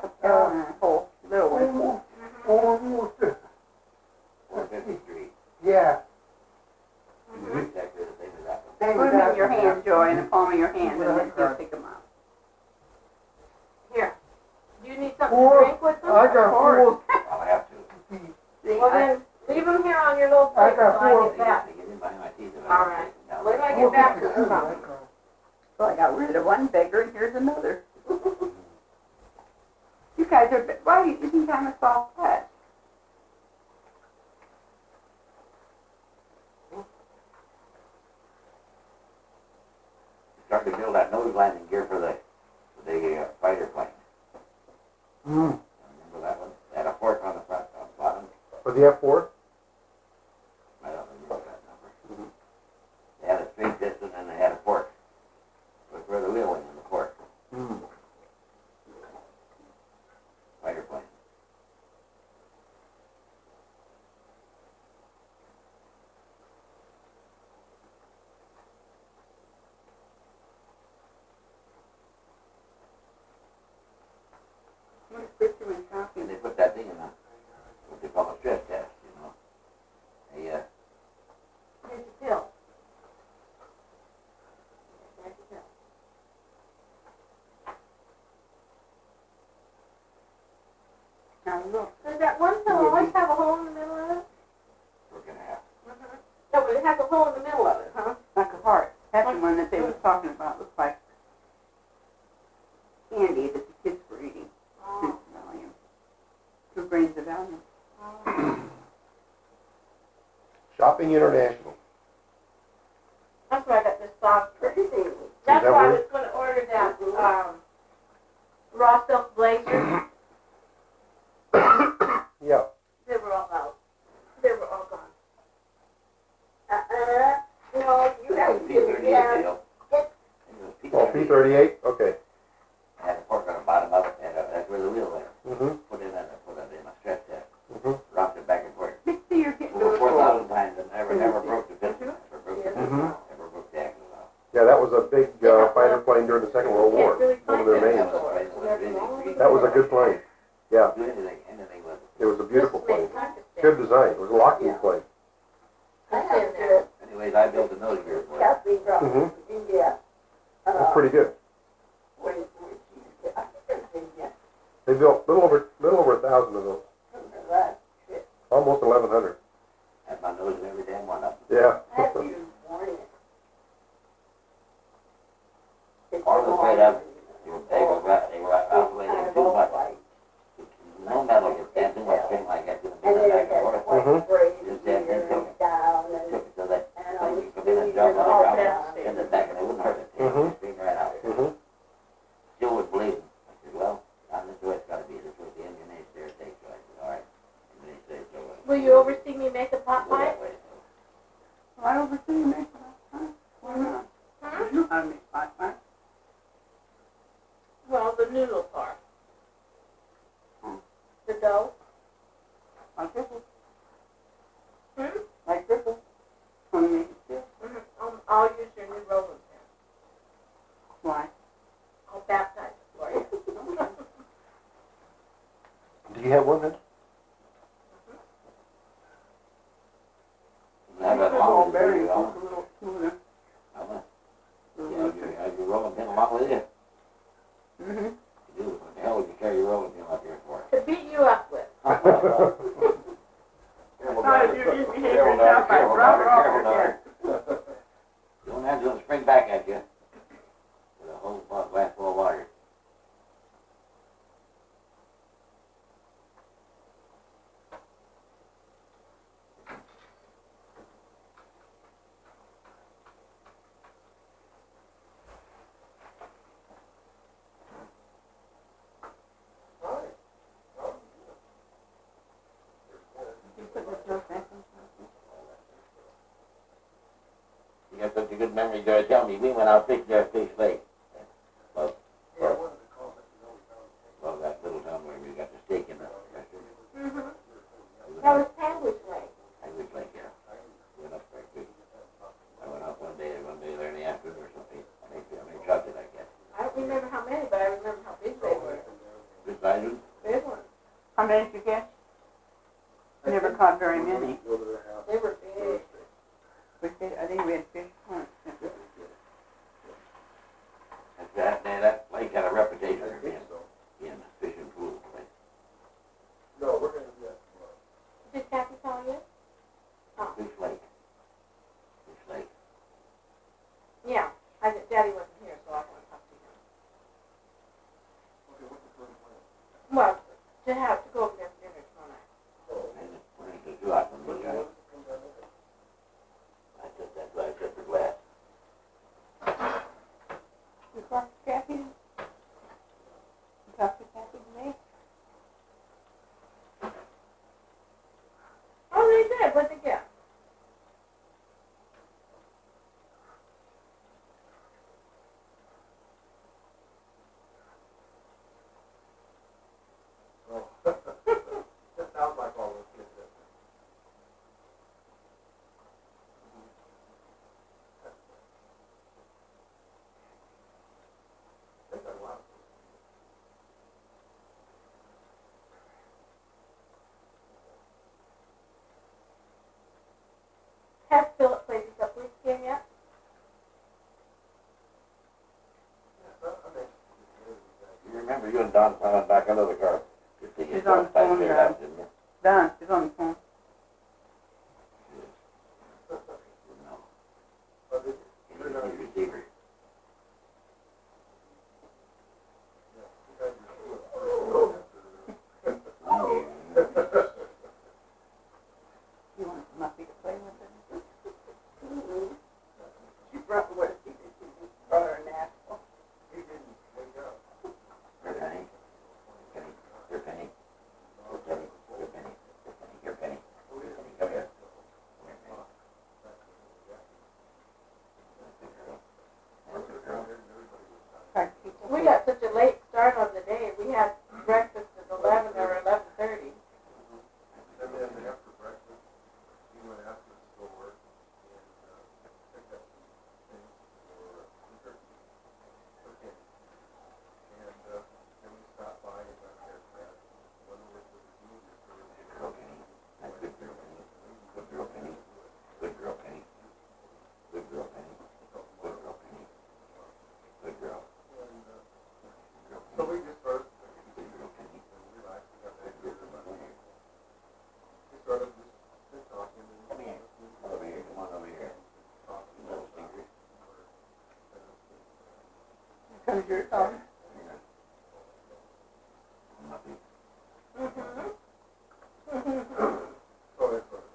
a pill and a whole little one. almost, 453. yeah. Exactly the same as that one. Same Put as them that in your one, hand, Joy, in the palm of your hand, and then Right. you pick them up. Here. Do you need something Four. to drink with them? I got four, I'll have to. See, Well, then, leave them here on your little I plate got till I four. get back. Get in behind my teeth. if I All don't right. take them down When there. I get back to the phone. So I got rid of one beggar, and here's another. You guys are, why you eating kind of soft flesh? Starting to build that nose landing gear for the fighter plane. Mm. Remember that one? They had a fork on the front, on the bottom. For the F4? I don't remember that number. They had a string piston and they had a fork. It was where the wheel went in the fork. Mm. Fighter plane. What is Fisherman And talking? they put that thing in what they call a stress test, you know. They, Here's your pill. There's your pill. Now look, Does that one pill always have a hole in the middle of it? we're gonna have. No, but it has a hole in the middle of it, huh? like a heart. That's the one that they was talking about, looks like candy that the kids were eating. Oh. Valium. 2 grains of Valium. Shopping International. That's why I got this soft. Pretty thing. That's that why I where- was gonna order that, raw silk blazer. Yeah. They were all out. They were all gone. No, you have to do P38 it. deal. Get- It was Oh, P38? Okay. Had a fork on the bottom of it, and that's where the wheel went. Mm-hmm. Put it in a stress test. Mm-hmm. Rocked it back and forth. See, you're getting Over to 4,000 times and never broke the piston. Never broke the piston. Mhm. Never broke the axle off. Yeah, that was a big fighter plane during the Second World War. Can't really One of find their that mains. store. That was a good plane. Yeah, Do anything with it. it was a beautiful plane. Good. Good design. It was a Lockheed plane. I It's in have there. to, Anyways, I built a nose gear for it. Kathleen brought me Mhm. from India. That's pretty good. When she, I think it was India, They built little over 1,000 of those. from her last trip. Almost 1,100. Had my nose in every damn one of them. Yeah. I haven't even worn it. It's All the so way hard. up, they were oscillating too much. No metal could stand too much spin like that. It's And gonna be then back it and has forth. white Mhm. braid Just that here thing and down. bearings look a little smoother. How much? Yeah, you rolling pin along with you? Mm-hmm. You do, what the hell would you carry your rolling pin up here for? To beat you up with. I thought if you didn't behave yourself, I'd rub it off your head. You don't have to spring back at you with a whole glass full of water. You put this little thing in. You got such a good memory, Joe. Tell me, we went out fishing there at Fish Lake. Well, that little town where we got the steak in the restaurant. Mm-hmm. That was Sandwich Lake. I was like, yeah. Went up there, too. I went out one day there in the afternoon or something. How many trout did I get? I don't remember how many, but I remember how big they were. Good sizes? Big ones. How many did you get? I never caught very many. They were big. I think we had fish once. That lake had a reputation for being in a fishing pool place. No, we're gonna do that tomorrow. Did Kathy tell you? Fish Lake. Fish Lake. Yeah. Daddy wasn't here, so I want to talk to him. Okay, what's the first plan? Well, to go over there for dinner tomorrow night. We're going to do out from the guy. That's why I said for glass. You talked to Kathy? You talked to Kathy today? Oh, they did. What'd they get? Oh, that sounds like all those kids did. They got a lot of Has Philip played his up week game yet? You remember you and Don found back under the car. She's on the phone, Dad. Didn't you? Don, she's on the phone. No. He's receiver. You want Muffy to play with her? She brought her an apple. He didn't wake up. Here, Penny. Penny. Here, Penny. Here, Penny. Here, Penny. Here, Penny. Here, Penny. Come here. We got such a late start on the day. We had breakfast at 11 or 11:30. And then after breakfast, he went after us to go work and picked up some things for church. Okay. And then we stopped by and got a haircut. Went over to the movie for Girl, Penny. That's good girl, Penny. Good girl, Penny. Good girl, Penny. Good girl, Penny. Good girl, Penny. Good girl. So we just started Good girl, Penny. relaxed. We got back here about we started just talking and Come here. Come over here. Come on over here. talking You little stinker. Here comes your dog. Muffy. Mm-hmm. So that's sort of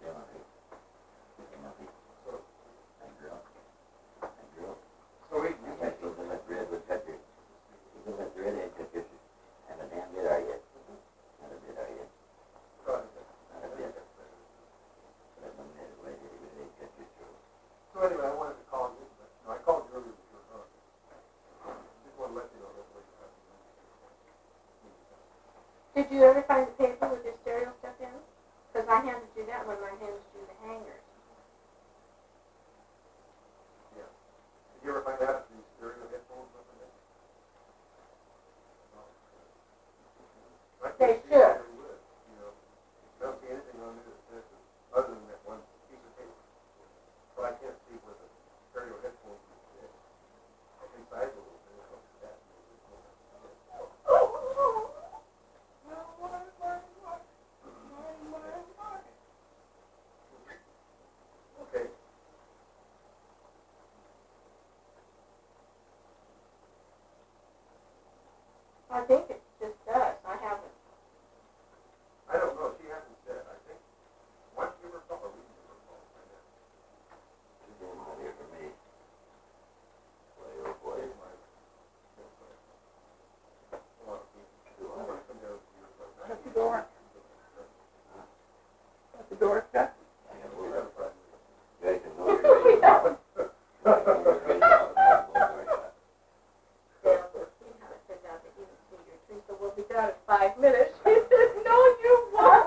Yeah, Muffy. Yeah, Muffy. Hey, girl. Hey, girl. so we You guys still let the redwood cut your, you still let the redhead cut your, and a damn bit are you? Not a bit are you? Not a bit. Let them redhead cut your throat. So anyway, I wanted to call you, but no, I called you earlier, but you were gone. Just want to let you know that way you have to. Did you ever find the paper with your stereo stuff in? Because I handed you that when I handed you the hangers. Did you ever find out if these stereo headphones were for this? I They can't see how should. they would, you know. I don't see anything on there that says that I think it's just us, I haven't. I don't know, she hasn't said, I think, once you were called, we were called by that. Not here for me. Boy, oh boy. Shut the door. Shut the door shut. I gotta move up front. You guys can go your way out. You guys can go your way out. So we'll be done in 5 minutes. She said, no, you won't.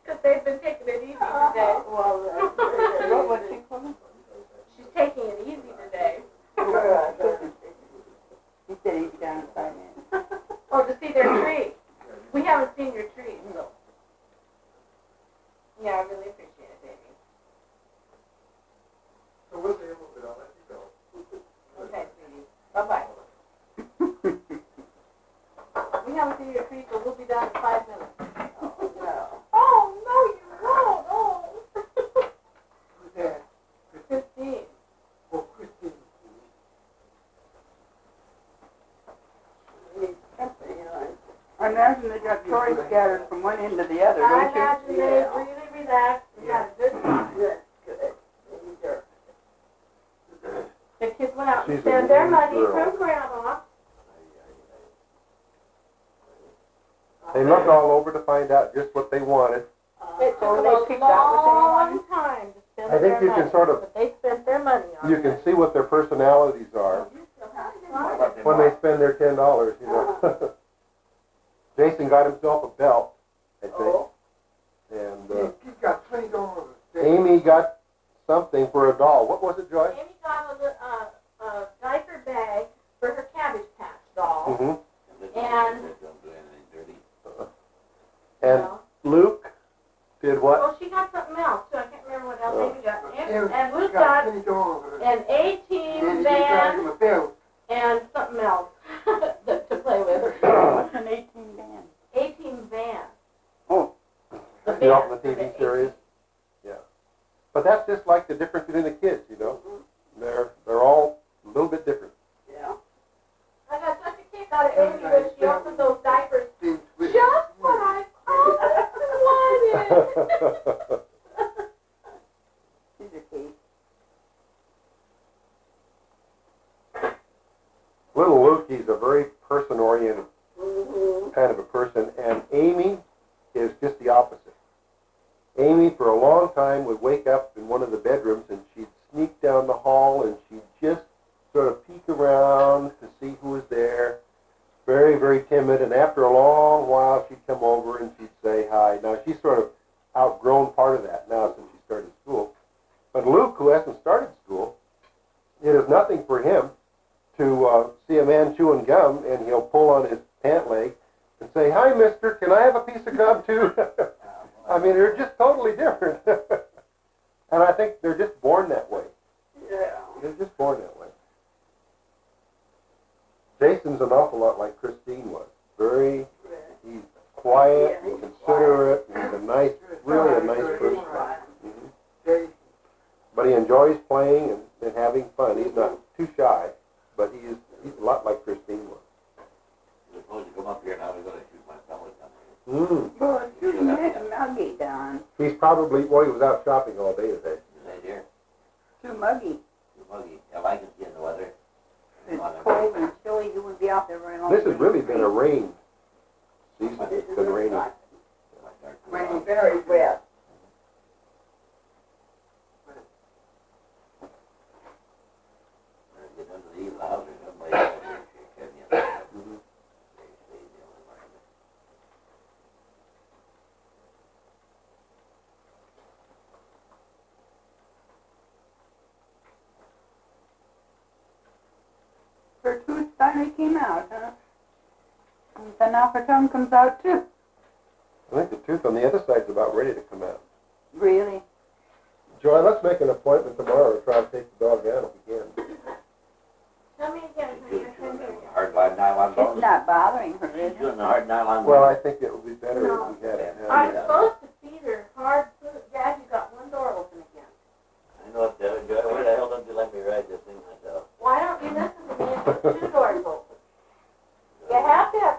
Because they've been taking it easy today. Well, What was she calling? She's taking it easy today. He said he'd be down in 5 minutes. Oh, to see their tree. We haven't seen your tree, so. Yeah, I really appreciate it, baby. So we'll be able to, I'll let you go. Okay, sweetie. Bye-bye. We haven't seen your tree, so we'll be done in 5 minutes. Oh, no, you won't. Oh. Who's that? 15. Oh, Christine. I imagine they got toys scattered from one end to the other, I don't you? imagine they really relaxed and had a good time. That's good. The kids went out and She's a spent their mean money girl. from Grandma. They looked all over to find out just what they wanted. It So took they them picked a out what they long wanted? time to spend I their think you money. can sort of, But they spent their money on you it. can see what their personalities are when they spend their $10, you know. Jason got himself a belt, I think. And He got $20. Amy got something for a doll. What was it, Joy? Amy got a diaper bag for her Cabbage Patch doll. Mm-hmm. And- Don't do anything dirty. And You know. Luke did what? Well, she got something else, too. I can't remember what else Amy got. Him And Luke got got $20. an A-team And he van got him a belt. and something else to play with. What's an 18 band? A-team van. Oh. The You know, van from the for TV A-team. series. Yeah. But that's just like the difference between the kids, you know. They're all a little bit different. Yeah. I got such a kick out of Amy when she opened those diapers. Seems weird. Just what I wanted. She's a case. Little Luke, he's a very person-oriented Mm-hmm. kind of a person, and Amy is just the opposite. Amy, for a long time, would wake up in one of the bedrooms and she'd sneak down the hall and she'd just sort of peek around to see who was there. Very, very timid, and after a long while, she'd come over and she'd say hi. Now, she's sort of outgrown part of that now since she started school. But Luke, who hasn't started school, it is nothing for him to see a man chewing gum and he'll pull on his pant leg and say, "Hi, mister, can I have a piece of gum too?" I mean, they're just totally different. And I think they're just born that way. Yeah. They're just born that way. Jason's an awful lot like Christine was. Very, he's quiet and considerate and he's a nice, really a nice person. Mhm. Jason. But he enjoys playing and having fun. He's not too shy, but he's a lot like Christine was. You're supposed to come up here now, we're gonna shoot my fellow down here. Well, shooting that muggy down. He's probably, well, he was out shopping all day today. Is that here? Too muggy. Too muggy. Yeah, I can see in the weather. It's cold and chilly. You wouldn't be out there very long. This has really been a rain season. It's been raining. Raining very wet. Get under the eave house or somebody else here, can you? Mhm. Her tooth finally came out, huh? And so now her tongue comes out too. I think the tooth on the other side's about ready to come out. Really? Joy, let's make an appointment tomorrow to try to take the dog down if we can. Tell me again, honey, I can't hear you. Hard nylon It's bones. not bothering her, is She's it? doing the hard nylon Well, I bones. think it would be better if we had it. I'm supposed to feed her hard food. Dad, you got one door open again. I know what the, where the hell don't you let me ride this thing myself? Why don't you listen to me and put 2 doors open? You have to have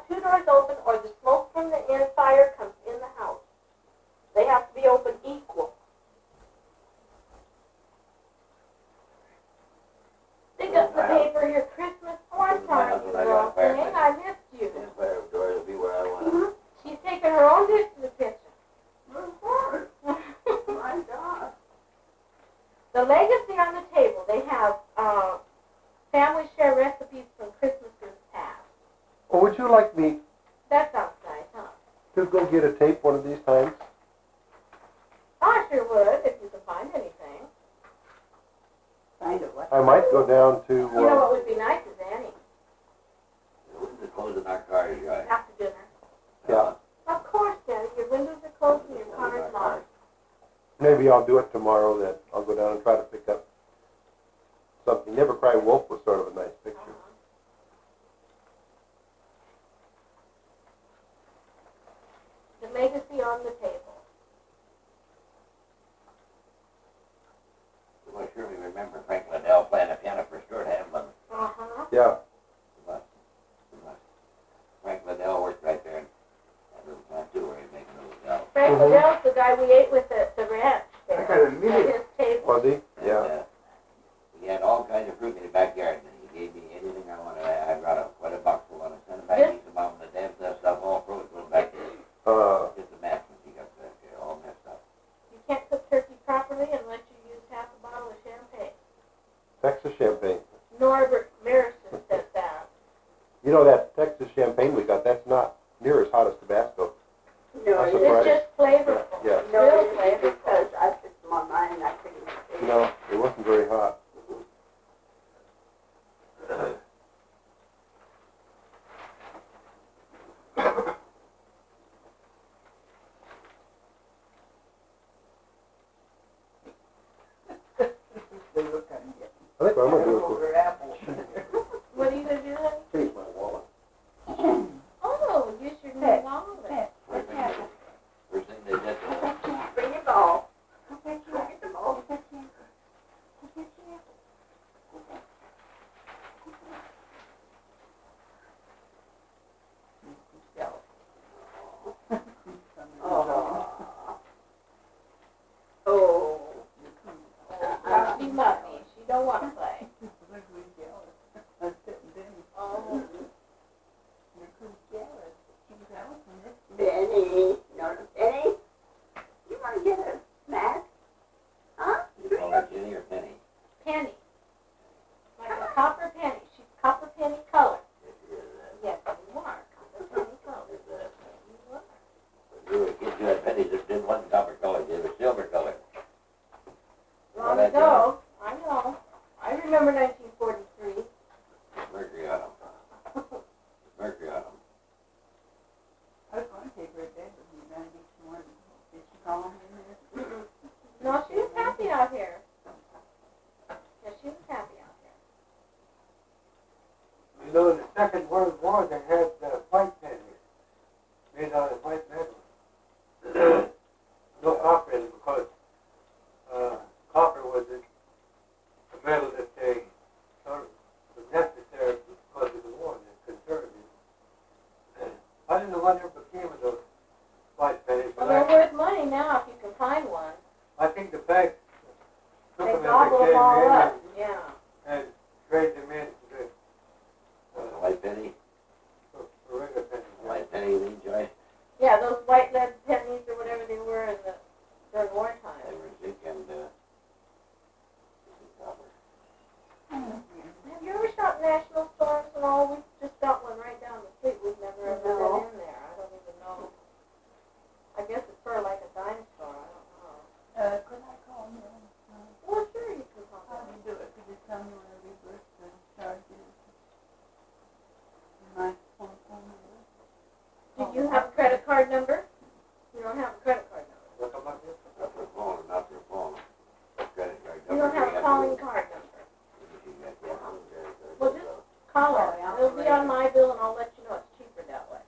The legacy on the table, they have, family share recipes from Christmases past. Well, would you like me That sounds nice, huh? to go get a tape one of these times? I sure would, if you could find anything. Find a what? I might go down to, You know what would be nice is Annie, The windows are closed in our car, you're right. after dinner. yeah, Of course, Daddy, your windows are closed and your car is locked. maybe I'll do it tomorrow then. I'll go down and try to pick up something. Never Cry Wolf was sort of a nice picture. The legacy on the table. Well, surely remember Frank Liddell playing the piano for Stuart Hamlin. Uh-huh. Yeah, Frank Liddell worked right there in that little town too, where he made those bells. Frank Mhm. Liddell's the guy we ate with at the ranch there. I got a At meeting. his table. was he? And, Yeah. he had all kinds of fruit in his backyard, and he gave me anything I wanted. I brought quite a box full, and I sent it back. Yes. He said, "Mom, the damn stuff all froze, going back there. Just a mess when he got back there, all messed up." You can't cook turkey properly unless you use half a bottle of champagne. Texas champagne. Norbert Marison said that. You know that Texas champagne we got, that's not near as hot as Tabasco. No, That's it a- It's just flavorful. Yeah. no, Real it's flavorful. because I put some on mine and I couldn't see. No, it wasn't very hot. They look kind of I think what I'm gonna do is go, over apples. What are you gonna do, honey? change my wallet. Oh, use your new Hey, wallet. hey. First thing they did, Bring your ball. Go get the ball. Oh. She must be. She don't want to play. I'm sitting there. Oh. Benny, no, Benny, you want to get a snack? Huh? you call her Jenny or Penny? Penny. Like a copper penny. She's copper penny color. Yes, you are. Copper penny color. You are. When you were a kid, you had pennies that didn't want copper color, they were silver color. Long ago. I know. I remember 1943. Mercury on them. Mercury on them. I was going to take her to bed with me, Randy, this morning. Did she call him in there? No, she was happy out here. Yeah, she was happy out here. You know, in the Second World War, they had white pennies made out of white metal. No copper in it because copper was a metal that they thought was necessary because of the war and conservative. I don't know what ever became of those white pennies, Well, but they're worth money now if you can find one. I think the banks took They them gobble as them all they up. came Yeah. in and trade them in Was a white penny? for regular pennies. White penny, you mean, Joy? Yeah, those white lead pennies or whatever they were in the during wartime. They were zinc and, copper. Have you ever shot National Stores and all? We just got one right down the street. We've never ever No. been in there. I don't even know. I guess it's sort of like a dime store. I don't know. Could I call him? Well, sure you can call How do them. you do it? Could you tell me when I reverse the charges? My phone number? Do you have a credit card number? You don't have a credit card number. What about this? Not for phone, not for phone. Credit card You number, don't have a got calling to- card number. you got that. Well, just call it. It'll be on my bill and I'll let you know it's cheaper that way.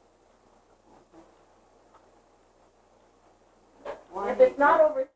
If it's not over